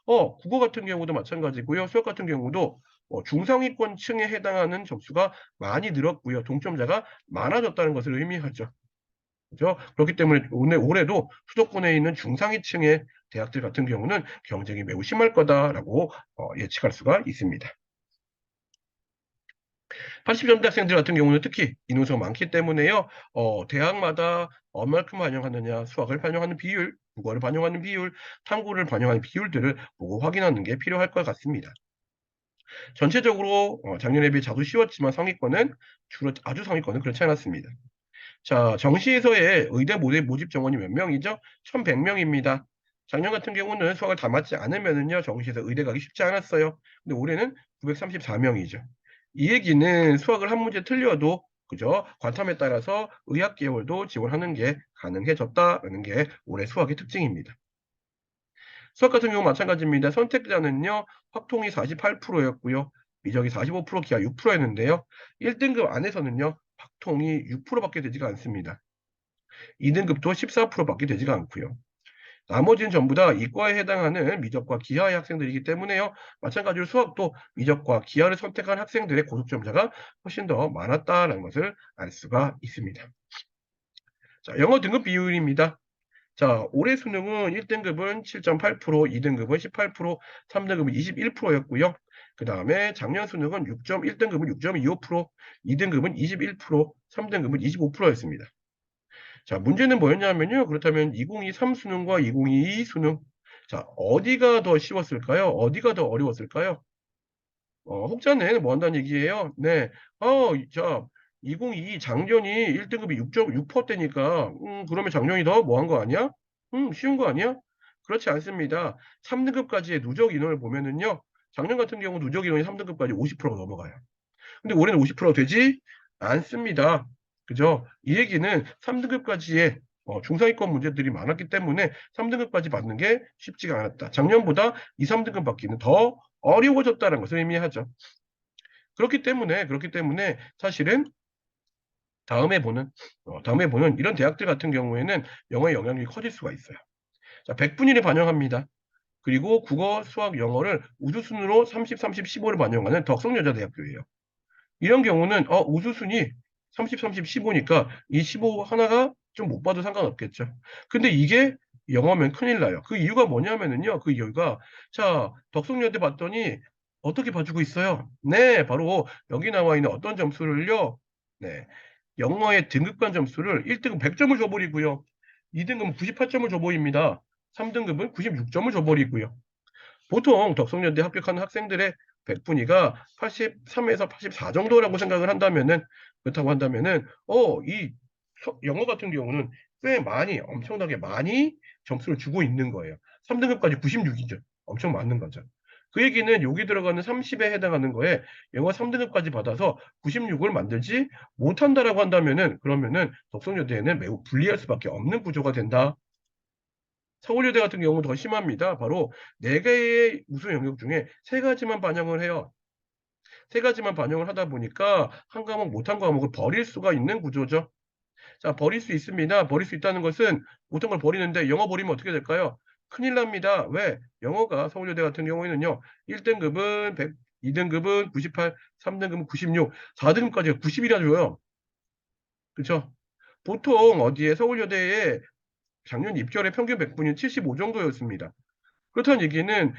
국어 같은 경우도 마찬가지고요. 수학 같은 경우도 중상위권층에 해당하는 점수가 많이 늘었고요. 동점자가 많아졌다는 것을 의미하죠. 그죠? 그렇기 때문에 올해도 수도권에 있는 중상위층의 대학들 같은 경우는 경쟁이 매우 심할 거다라고 예측할 수가 있습니다. 80점대 학생들 같은 경우는 특히 인원수가 많기 때문에요. 대학마다 얼마큼 반영하느냐, 수학을 반영하는 비율, 국어를 반영하는 비율, 탐구를 반영하는 비율들을 보고 확인하는 게 필요할 것 같습니다. 전체적으로 작년에 비해 자주 쉬웠지만 아주 상위권은 그렇지 않았습니다. 자, 정시에서의 의대 모집 정원이 몇 명이죠? 1,100명입니다. 작년 같은 경우는 수학을 다 맞지 않으면은요, 정시에서 의대 가기 쉽지 않았어요. 근데 올해는 934명이죠. 이 얘기는 수학을 한 문제 틀려도 그죠? 과탐에 따라서 의학 계열도 지원하는 게 가능해졌다라는 게 올해 수학의 특징입니다. 수학 같은 경우 마찬가지입니다. 선택자는요, 확통이 48%였고요. 미적이 45%, 기하 6%였는데요. 1등급 안에서는요, 확통이 6%밖에 되지가 않습니다. 2등급도 14%밖에 되지가 않고요. 나머지는 전부 다 이과에 해당하는 미적과 기하의 학생들이기 때문에요. 마찬가지로 수학도 미적과 기하를 선택한 학생들의 고득점자가 훨씬 더 많았다는 것을 알 수가 있습니다. 자, 영어 등급 비율입니다. 자, 올해 수능은 1등급은 7.8%, 2등급은 18%, 3등급은 21%였고요. 그 다음에 작년 수능은 1등급은 6.25%, 2등급은 21%, 3등급은 25%였습니다. 자, 문제는 뭐였냐면요. 그렇다면 2023 수능과 2022 수능. 자, 어디가 더 쉬웠을까요? 어디가 더 어려웠을까요? 혹자는 뭐 한다는 얘기예요? 네. 자, 2022 작년이 1등급이 6.6%대니까, 그러면 작년이 더 뭐 한 거 아니야? 쉬운 거 아니야? 그렇지 않습니다. 3등급까지의 누적 인원을 보면은요, 작년 같은 경우 누적 인원이 3등급까지 50%가 넘어가요. 근데 올해는 50%가 되지 않습니다. 그죠? 이 얘기는 3등급까지의 중상위권 문제들이 많았기 때문에 3등급까지 받는 게 쉽지가 않았다. 작년보다 2, 3등급 받기는 더 어려워졌다는 것을 의미하죠. 그렇기 때문에 사실은 다음에 보는 이런 대학들 같은 경우에는 영어의 영향력이 커질 수가 있어요. 자, 100분위를 반영합니다. 그리고 국어, 수학, 영어를 우수순으로 30, 30, 15를 반영하는 덕성여자대학교예요. 이런 경우는 우수순위 30, 30, 15니까 이 15 하나가 좀 못 봐도 상관없겠죠. 근데 이게 영어면 큰일 나요. 그 이유가 뭐냐면은요. 그 이유가 자, 덕성여대 봤더니 어떻게 봐주고 있어요? 네, 바로 여기 나와 있는 어떤 점수를요. 네. 영어의 등급간 점수를 1등급 100점을 줘버리고요. 2등급은 98점을 줘버립니다. 3등급은 96점을 줘버리고요. 보통 덕성여대 합격하는 학생들의 백분위가 83에서 84 정도라고 생각을 한다면은 그렇다고 한다면은 이 영어 같은 경우는 꽤 많이 엄청나게 많이 점수를 주고 있는 거예요. 3등급까지 96이죠. 엄청 많은 거죠. 그 얘기는 여기 들어가는 30에 해당하는 거에 영어 3등급까지 받아서 96을 만들지 못한다라고 한다면은 그러면은 덕성여대에는 매우 불리할 수밖에 없는 구조가 된다. 서울여대 같은 경우는 더 심합니다. 바로 4개의 우수 영역 중에 3가지만 반영을 해요. 3가지만 반영을 하다 보니까 한 과목 못한 과목을 버릴 수가 있는 구조죠. 자, 버릴 수 있습니다. 버릴 수 있다는 것은 못한 걸 버리는데 영어 버리면 어떻게 될까요? 큰일 납니다. 왜? 영어가 서울여대 같은 경우에는요. 1등급은 100, 2등급은 98, 3등급은 96, 4등급까지가 90이라 줘요. 그렇죠? 보통 어디에 서울여대에 작년 입결의 평균 100분이 75 정도였습니다. 그렇다는 얘기는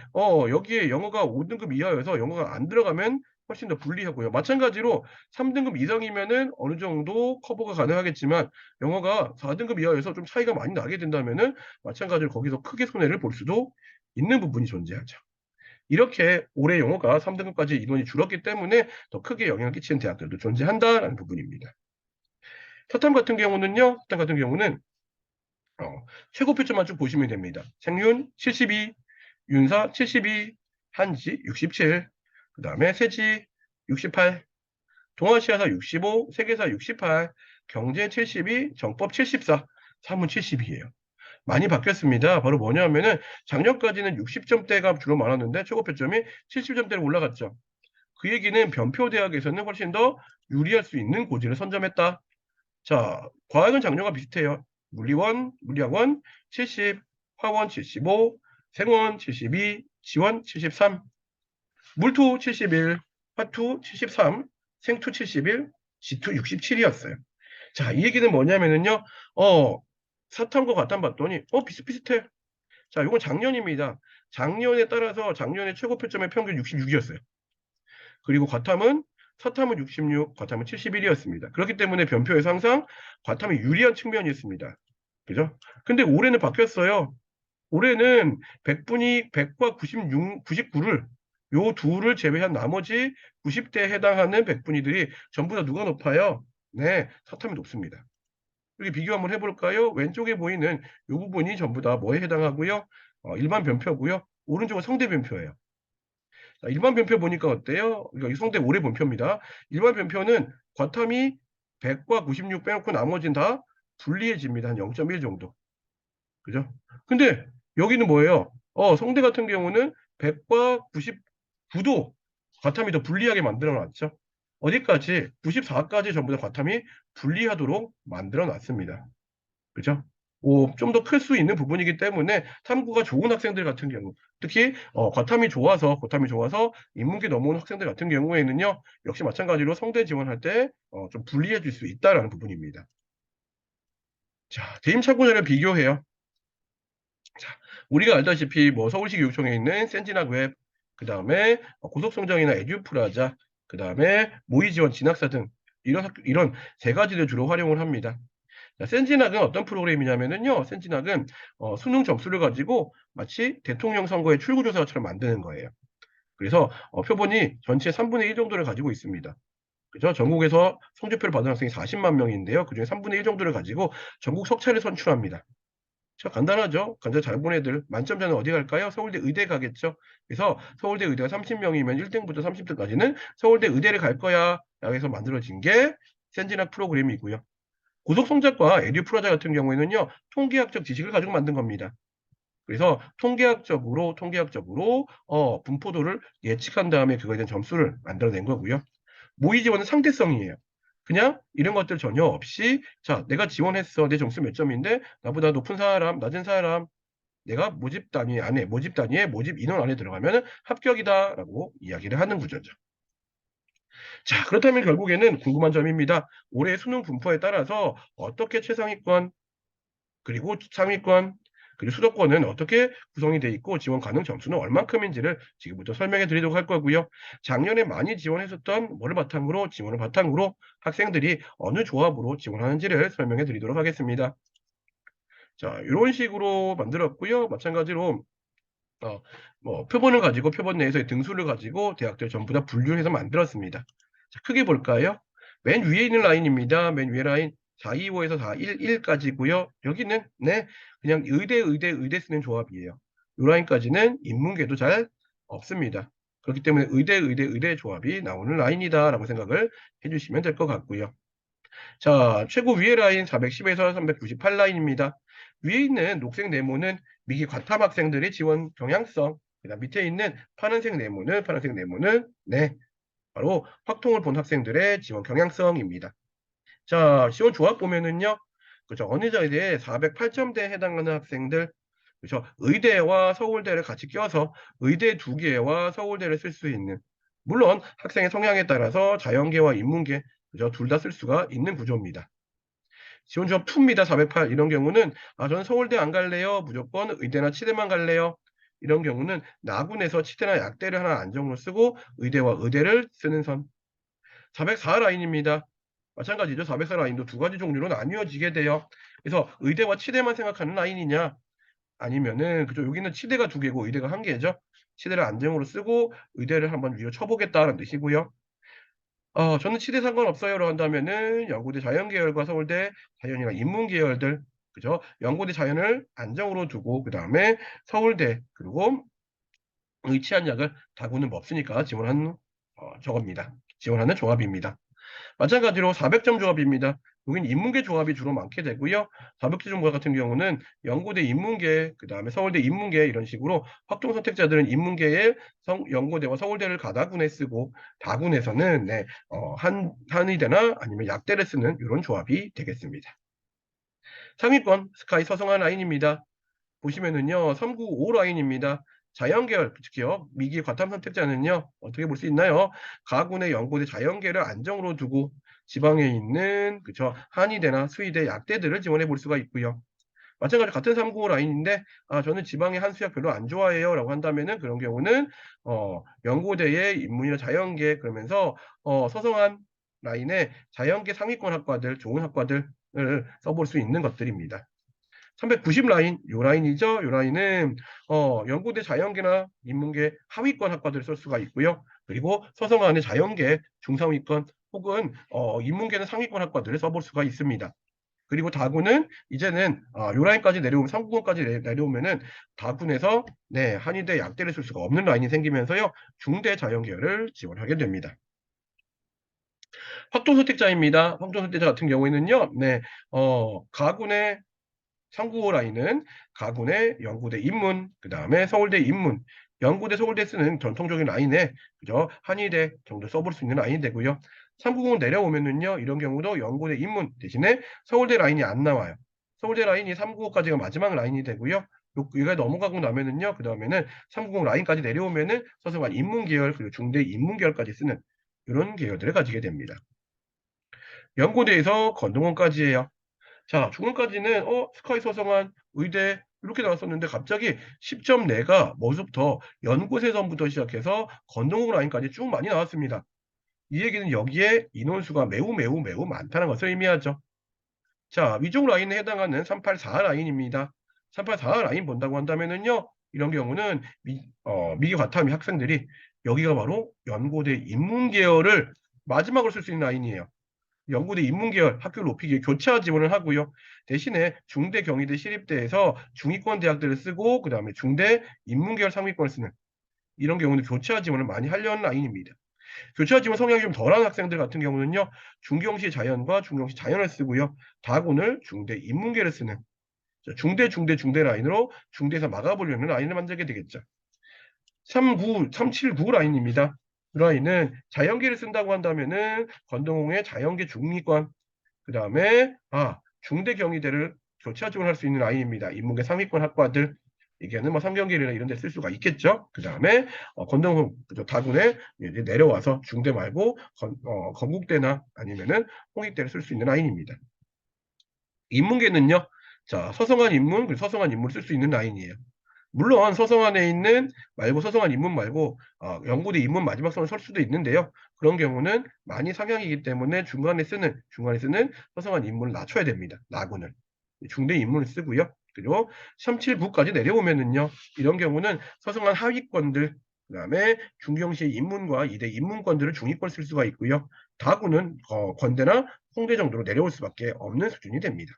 여기에 영어가 5등급 이하여서 영어가 안 들어가면 훨씬 더 불리하고요. 마찬가지로 3등급 이상이면은 어느 정도 커버가 가능하겠지만 영어가 4등급 이하여서 좀 차이가 많이 나게 된다면은 마찬가지로 거기서 크게 손해를 볼 수도 있는 부분이 존재하죠. 이렇게 올해 영어가 3등급까지 인원이 줄었기 때문에 더 크게 영향을 끼치는 대학들도 존재한다라는 부분입니다. 사탐 같은 경우는 최고 표점만 쭉 보시면 됩니다. 생윤 72, 윤사 72, 한지 67, 그 다음에 세지 68, 동아시아사 65, 세계사 68, 경제 72, 정법 74, 사문 70이에요. 많이 바뀌었습니다. 바로 뭐냐면은 작년까지는 60점대가 주로 많았는데 최고 표점이 70점대로 올라갔죠. 그 얘기는 변표대학에서는 훨씬 더 유리할 수 있는 고지를 선점했다. 자, 과학은 작년과 비슷해요. 물리원, 물리학원 70, 화원 75, 생원 72, 지원 73, 물투 71, 화투 73, 생투 71, 지투 67이었어요. 자, 이 얘기는 뭐냐면은요, 사탐과 과탐 봤더니, 비슷비슷해. 자, 이건 작년입니다. 작년에 따라서 작년에 최고 표점의 평균 66이었어요. 그리고 사탐은 66, 과탐은 71이었습니다. 그렇기 때문에 변표에서 항상 과탐이 유리한 측면이 있습니다. 그죠? 근데 올해는 바뀌었어요. 올해는 100과 99를 요 둘을 제외한 나머지 90대에 해당하는 100분위들이 전부 다 누가 높아요? 네, 사탐이 높습니다. 여기 비교 한번 해볼까요? 왼쪽에 보이는 이 부분이 전부 다 뭐에 해당하고요? 일반 변표고요. 오른쪽은 성대 변표예요. 자, 일반 변표 보니까 어때요? 이거 성대 올해 변표입니다. 일반 변표는 과탐이 100과 96 빼놓고 나머지는 다 불리해집니다. 한 0.1 정도. 그죠? 근데 여기는 뭐예요? 성대 같은 경우는 100과 99도 과탐이 더 불리하게 만들어 놨죠. 어디까지? 94까지 전부 다 과탐이 불리하도록 만들어 놨습니다. 그죠? 좀 더 클 수 있는 부분이기 때문에 탐구가 좋은 학생들 같은 경우, 특히 과탐이 좋아서 인문계 넘어온 학생들 같은 경우에는요, 역시 마찬가지로 성대 지원할 때 좀 불리해 질 수 있다라는 부분입니다. 자, 대입착오자를 비교해요. 자, 우리가 알다시피 뭐 서울시 교육청에 있는 센진학웹, 그 다음에 고속성장이나 에듀프라자, 그 다음에 모의지원 진학사 등 이런 세 가지를 주로 활용을 합니다. 자, 센진학은 어떤 프로그램이냐면은요, 센진학은 수능 점수를 가지고 마치 대통령 선거의 출구조사처럼 만드는 거예요. 그래서 표본이 전체 3분의 1 정도를 가지고 있습니다. 그죠? 전국에서 성적표를 받은 학생이 40만 명인데요. 그중에 3분의 1 정도를 가지고 전국 석차를 선출합니다. 자, 간단하죠? 간자 잘 본 애들 만점자는 어디 갈까요? 서울대 의대 가겠죠. 그래서 서울대 의대가 30명이면 1등부터 30등까지는 서울대 의대를 갈 거야 라고 해서 만들어진 게 센진학 프로그램이고요. 고속성적과 에듀프라자 같은 경우에는요, 통계학적 지식을 가지고 만든 겁니다. 그래서 통계학적으로 분포도를 예측한 다음에 그거에 대한 점수를 만들어낸 거고요. 모의 지원은 상대성이에요. 그냥 이런 것들 전혀 없이, 자, 내가 지원했어. 내 점수 몇 점인데 나보다 높은 사람, 낮은 사람, 내가 모집 단위에 모집 인원 안에 들어가면 합격이다라고 이야기를 하는 구조죠. 자, 그렇다면 결국에는 궁금한 점입니다. 올해 수능 분포에 따라서 어떻게 최상위권 그리고 상위권 그리고 수도권은 어떻게 구성이 돼 있고 지원 가능 점수는 얼만큼인지를 지금부터 설명해 드리도록 할 거고요. 작년에 많이 지원했었던 뭐를 바탕으로 지원을 바탕으로 학생들이 어느 조합으로 지원하는지를 설명해 드리도록 하겠습니다. 자, 이런 식으로 만들었고요. 마찬가지로 표본을 가지고 표본 내에서의 등수를 가지고 대학들 전부 다 분류해서 만들었습니다. 자, 크게 볼까요? 맨 위에 있는 라인입니다. 맨 위에 라인 425에서 411까지고요. 여기는 그냥 의대 쓰는 조합이에요. 이 라인까지는 인문계도 잘 없습니다. 그렇기 때문에 의대 조합이 나오는 라인이다라고 생각을 해주시면 될 것 같고요. 자, 최고 위에 라인 410에서 398 라인입니다. 위에 있는 녹색 네모는 미기 과탐 학생들의 지원 경향성, 그다음 밑에 있는 파란색 네모는 바로 확통을 본 학생들의 지원 경향성입니다. 자, 지원 조합 보면은요. 그죠? 어느 자리에 408점대에 해당하는 학생들, 그죠? 의대와 서울대를 같이 껴서 의대 2개와 서울대를 쓸 수 있는, 물론 학생의 성향에 따라서 자연계와 인문계, 그죠? 둘 다 쓸 수가 있는 구조입니다. 지원 조합 2입니다. 408 이런 경우는 저는 서울대 안 갈래요. 무조건 의대나 치대만 갈래요. 이런 경우는 나군에서 치대나 약대를 하나 안정으로 쓰고 의대와 의대를 쓰는 선. 404 라인입니다. 마찬가지죠. 404 라인도 두 가지 종류로 나뉘어지게 돼요. 그래서 의대와 치대만 생각하는 라인이냐 아니면은 그죠. 여기는 치대가 2개고 의대가 1개죠. 치대를 안정으로 쓰고 의대를 한번 위로 쳐보겠다는 뜻이고요. 저는 치대 상관없어요로 한다면은 연고대 자연계열과 서울대 자연이나 인문계열들 그죠? 연고대 자연을 안정으로 두고 그다음에 서울대 그리고 의치한 약을 다구는 없으니까 지원하는 저겁니다. 지원하는 조합입니다. 마찬가지로 400점 조합입니다. 여기는 인문계 조합이 주로 많게 되고요. 400점 조합 같은 경우는 연고대 인문계, 그다음에 서울대 인문계 이런 식으로 확정 선택자들은 인문계에 연고대와 서울대를 가다군에 쓰고 다군에서는 한의대나 아니면 약대를 쓰는 이런 조합이 되겠습니다. 상위권 스카이 서성한 라인입니다. 보시면은요. 395 라인입니다. 자연계열, 특히요. 미기 과탐 선택자는요. 어떻게 볼 수 있나요? 가군의 연고대 자연계를 안정으로 두고 지방에 있는 그쵸 한의대나 수의대, 약대들을 지원해 볼 수가 있고요. 마찬가지로 같은 395 라인인데 저는 지방의 한수학 별로 안 좋아해요라고 한다면은 그런 경우는 연고대의 인문이나 자연계 그러면서 서성한 라인의 자연계 상위권 학과들, 좋은 학과들을 써볼 수 있는 것들입니다. 390 라인, 요 라인이죠. 요 라인은 연고대 자연계나 인문계 하위권 학과들을 쓸 수가 있고요. 그리고 서성안의 자연계 중상위권 혹은 인문계는 상위권 학과들을 써볼 수가 있습니다. 그리고 다군은 이제는 요 라인까지 내려오면 3구권까지 내려오면은 다군에서 한의대 약대를 쓸 수가 없는 라인이 생기면서요. 중대 자연계열을 지원하게 됩니다. 확정 선택자입니다. 확정 선택자 같은 경우에는요. 가군의 395 라인은 가군의 연고대 인문, 그 다음에 서울대 인문, 연고대 서울대 쓰는 전통적인 라인에 그죠 한의대 정도 써볼 수 있는 라인이 되고요. 390은 내려오면은요 이런 경우도 연고대 인문 대신에 서울대 라인이 안 나와요. 서울대 라인이 395까지가 마지막 라인이 되고요. 여기가 넘어가고 나면은요 그 다음에는 390 라인까지 내려오면은 서서간 인문 계열 그리고 중대 인문 계열까지 쓰는 이런 계열들을 가지게 됩니다. 연고대에서 건동원까지예요. 자, 중간까지는 스카이 서성한 의대 이렇게 나왔었는데 갑자기 10점 내가 뭐부터 연고세선부터 시작해서 건동욱 라인까지 쭉 많이 나왔습니다. 이 얘기는 여기에 인원수가 매우 많다는 것을 의미하죠. 자, 위쪽 라인에 해당하는 384 라인입니다. 384 라인 본다고 한다면은요, 이런 경우는 미기 과탐이 학생들이 여기가 바로 연고대 인문계열을 마지막으로 쓸 수 있는 라인이에요. 연고대 인문계열 학교를 높이기 위해 교차 지원을 하고요. 대신에 중대, 경희대, 시립대에서 중위권 대학들을 쓰고 그 다음에 중대 인문계열 상위권을 쓰는 이런 경우는 교차 지원을 많이 하려는 라인입니다. 교차 지원 성향이 좀 덜한 학생들 같은 경우는요. 중경시 자연과 중경시 자연을 쓰고요. 다군을 중대 인문계를 쓰는 중대 라인으로 중대에서 막아보려는 라인을 만들게 되겠죠. 379 라인입니다. 그 라인은 자연계를 쓴다고 한다면은 건동홍의 자연계 중위권, 그 다음에 중대 경희대를 교차 지원할 수 있는 라인입니다. 인문계 상위권 학과들 이게는 뭐 삼경길이나 이런 데 쓸 수가 있겠죠. 그 다음에 건동홍 다군에 이제 내려와서 중대 말고 건국대나 아니면은 홍익대를 쓸 수 있는 라인입니다. 인문계는요. 자, 서성한 인문, 그리고 서성한 인문을 쓸 수 있는 라인이에요. 물론 서성안에 있는 말고 서성안 인문 말고 연고대 인문 마지막 선을 설 수도 있는데요. 그런 경우는 많이 상향이기 때문에 중간에 쓰는 서성안 인문을 낮춰야 됩니다. 나군을 중대 인문을 쓰고요. 그리고 379까지 내려오면은요. 이런 경우는 서성안 하위권들 그다음에 중경시 인문과 이대 인문권들을 중위권 쓸 수가 있고요. 다군은 건대나 홍대 정도로 내려올 수밖에 없는 수준이 됩니다.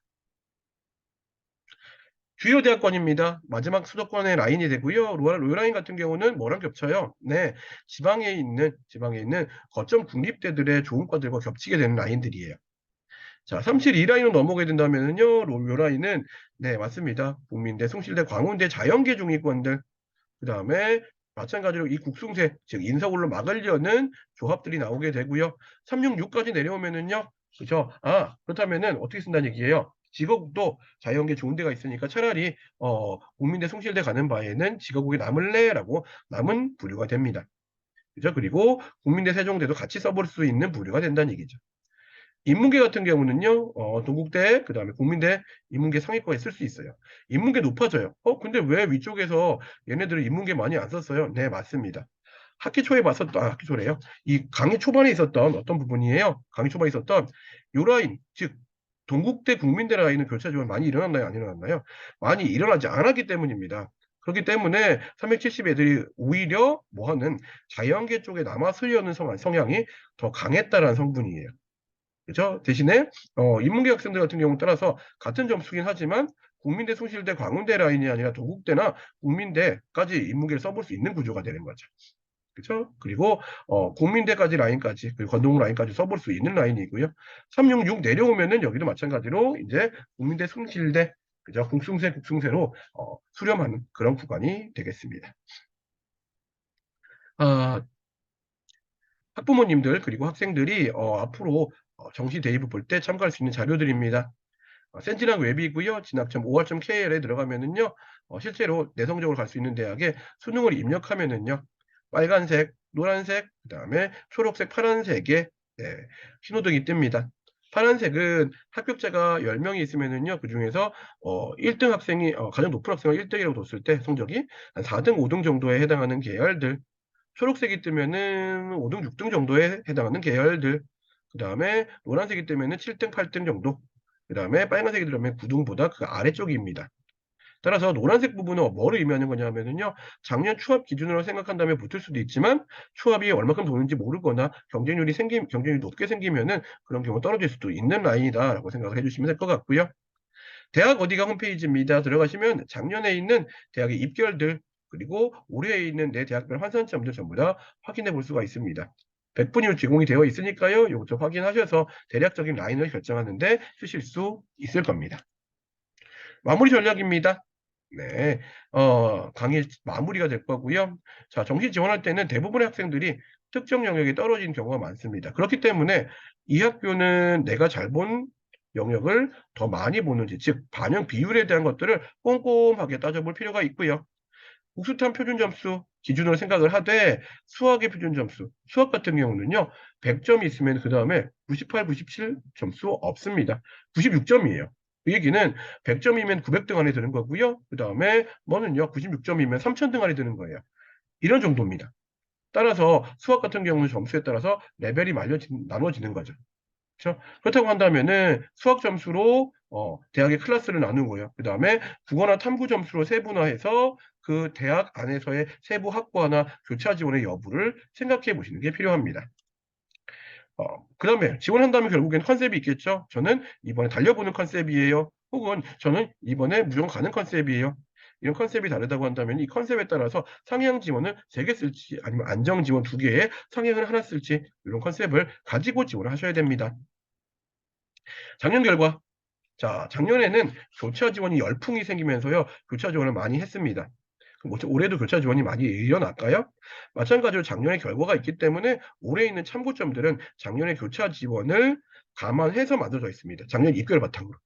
주요 대학권입니다. 마지막 수도권의 라인이 되고요. 로라인 같은 경우는 뭐랑 겹쳐요? 네, 지방에 있는 거점 국립대들의 좋은 과들과 겹치게 되는 라인들이에요. 자, 372라인으로 넘어가게 된다면은요, 로라인은 네, 맞습니다. 국민대, 숭실대, 광운대 자연계 중위권들, 그 다음에 마찬가지로 이 국숭세, 즉 인서울로 막으려는 조합들이 나오게 되고요. 366까지 내려오면은요, 그죠? 그렇다면은 어떻게 쓴다는 얘기예요? 직업도 자연계 좋은 데가 있으니까 차라리 국민대 숭실대 가는 바에는 직업국에 남을래라고 남은 부류가 됩니다. 그죠? 그리고 국민대 세종대도 같이 써볼 수 있는 부류가 된다는 얘기죠. 인문계 같은 경우는요, 동국대, 그 다음에 국민대 인문계 상위권에 쓸 수 있어요. 인문계 높아져요. 근데 왜 위쪽에서 얘네들은 인문계 많이 안 썼어요? 네, 맞습니다. 학기 초래요. 이 강의 초반에 있었던 어떤 부분이에요? 강의 초반에 있었던 요 라인, 즉, 동국대 국민대 라인은 교차 지원 많이 일어났나요? 안 일어났나요? 많이 일어나지 않았기 때문입니다. 그렇기 때문에 370 애들이 오히려 뭐 하는 자연계 쪽에 남아서려는 성향이 더 강했다라는 성분이에요. 그죠? 대신에 인문계 학생들 같은 경우 따라서 같은 점수긴 하지만 국민대, 숭실대, 광운대 라인이 아니라 동국대나 국민대까지 인문계를 써볼 수 있는 구조가 되는 거죠. 그죠? 그리고 국민대까지 라인까지 그리고 건동 라인까지 써볼 수 있는 라인이고요. 366 내려오면은 여기도 마찬가지로 이제 국민대, 숭실대 그죠? 국숭세로 수렴하는 그런 구간이 되겠습니다. 아, 학부모님들 그리고 학생들이 앞으로 정시 대입을 볼 때 참고할 수 있는 자료들입니다. 센진학 웹이고요. 진학점 5월.kl에 들어가면은요. 실제로 내성적으로 갈 수 있는 대학에 수능을 입력하면은요. 빨간색, 노란색, 그다음에 초록색, 파란색의 신호등이 뜹니다. 파란색은 합격자가 10명이 있으면은요. 그중에서 1등 학생이 가장 높은 학생을 1등이라고 뒀을 때 성적이 한 4등, 5등 정도에 해당하는 계열들 초록색이 뜨면은 5등, 6등 정도에 해당하는 계열들. 그 다음에 노란색이 뜨면은 7등, 8등 정도. 그 다음에 빨간색이 들어오면 9등보다 그 아래쪽입니다. 따라서 노란색 부분은 뭐를 의미하는 거냐면은요. 작년 추합 기준으로 생각한다면 붙을 수도 있지만 추합이 얼마큼 도는지 모르거나 경쟁률이 높게 생기면은 그런 경우 떨어질 수도 있는 라인이다라고 생각을 해주시면 될 것 같고요. 대학 어디가 홈페이지입니다. 들어가시면 작년에 있는 대학의 입결들 그리고 올해에 있는 내 대학별 환산점들 전부 다 확인해 볼 수가 있습니다. 100분이 제공이 되어 있으니까요. 이것도 확인하셔서 대략적인 라인을 결정하는데 쓰실 수 있을 겁니다. 마무리 전략입니다. 네, 강의 마무리가 될 거고요. 자, 정시 지원할 때는 대부분의 학생들이 특정 영역에 떨어진 경우가 많습니다. 그렇기 때문에 이 학교는 내가 잘 본 영역을 더 많이 보는지, 즉 반영 비율에 대한 것들을 꼼꼼하게 따져볼 필요가 있고요. 국수탄 표준 점수 기준으로 생각을 하되 수학의 표준 점수, 수학 같은 경우는요. 100점이 있으면 그 다음에 98, 97 점수 없습니다. 96점이에요. 그 얘기는 100점이면 900등 안에 드는 거고요. 그 다음에 뭐는요. 96점이면 3000등 안에 드는 거예요. 이런 정도입니다. 따라서 수학 같은 경우는 점수에 따라서 레벨이 나눠지는 거죠. 그렇죠? 그렇다고 한다면은 수학 점수로 대학의 클래스를 나누고요. 그 다음에 국어나 탐구 점수로 세분화해서 그 대학 안에서의 세부 학과나 교차 지원의 여부를 생각해 보시는 게 필요합니다. 그다음에 지원한다면 결국엔 컨셉이 있겠죠. 저는 이번에 달려보는 컨셉이에요. 혹은 저는 이번에 무조건 가는 컨셉이에요. 이런 컨셉이 다르다고 한다면 이 컨셉에 따라서 상향 지원을 3개 쓸지 아니면 안정 지원 2개에 상향을 하나 쓸지 이런 컨셉을 가지고 지원을 하셔야 됩니다. 작년 결과. 자, 작년에는 교차 지원이 열풍이 생기면서요. 교차 지원을 많이 했습니다. 그럼 올해도 교차 지원이 많이 일어날까요? 마찬가지로 작년에 결과가 있기 때문에 올해 있는 참고점들은 작년의 교차 지원을 감안해서 만들어져 있습니다. 작년 입결 바탕으로.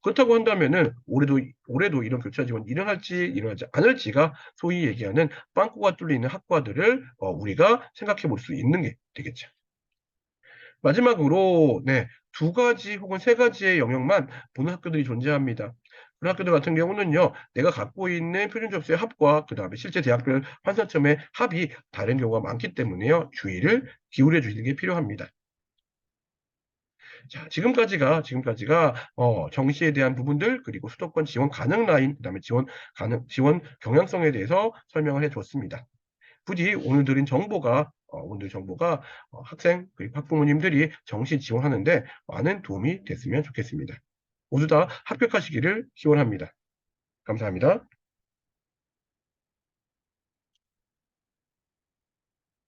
그렇다고 한다면은 올해도 이런 교차 지원이 일어날지 일어나지 않을지가 소위 얘기하는 빵꾸가 뚫리는 학과들을 우리가 생각해 볼 수 있는 게 되겠죠. 마지막으로 네, 2가지 혹은 3가지의 영역만 보는 학교들이 존재합니다. 그런 학교들 같은 경우는요. 내가 갖고 있는 표준 접수의 합과 그다음에 실제 대학별 환산점의 합이 다른 경우가 많기 때문에요. 주의를 기울여 주시는 게 필요합니다. 자, 지금까지가 정시에 대한 부분들 그리고 수도권 지원 가능 라인 그다음에 지원 경향성에 대해서 설명을 해 줬습니다. 부디 오늘 정보가 학생 그리고 학부모님들이 정시 지원하는데 많은 도움이 됐으면 좋겠습니다. 모두 다 합격하시기를 기원합니다. 감사합니다.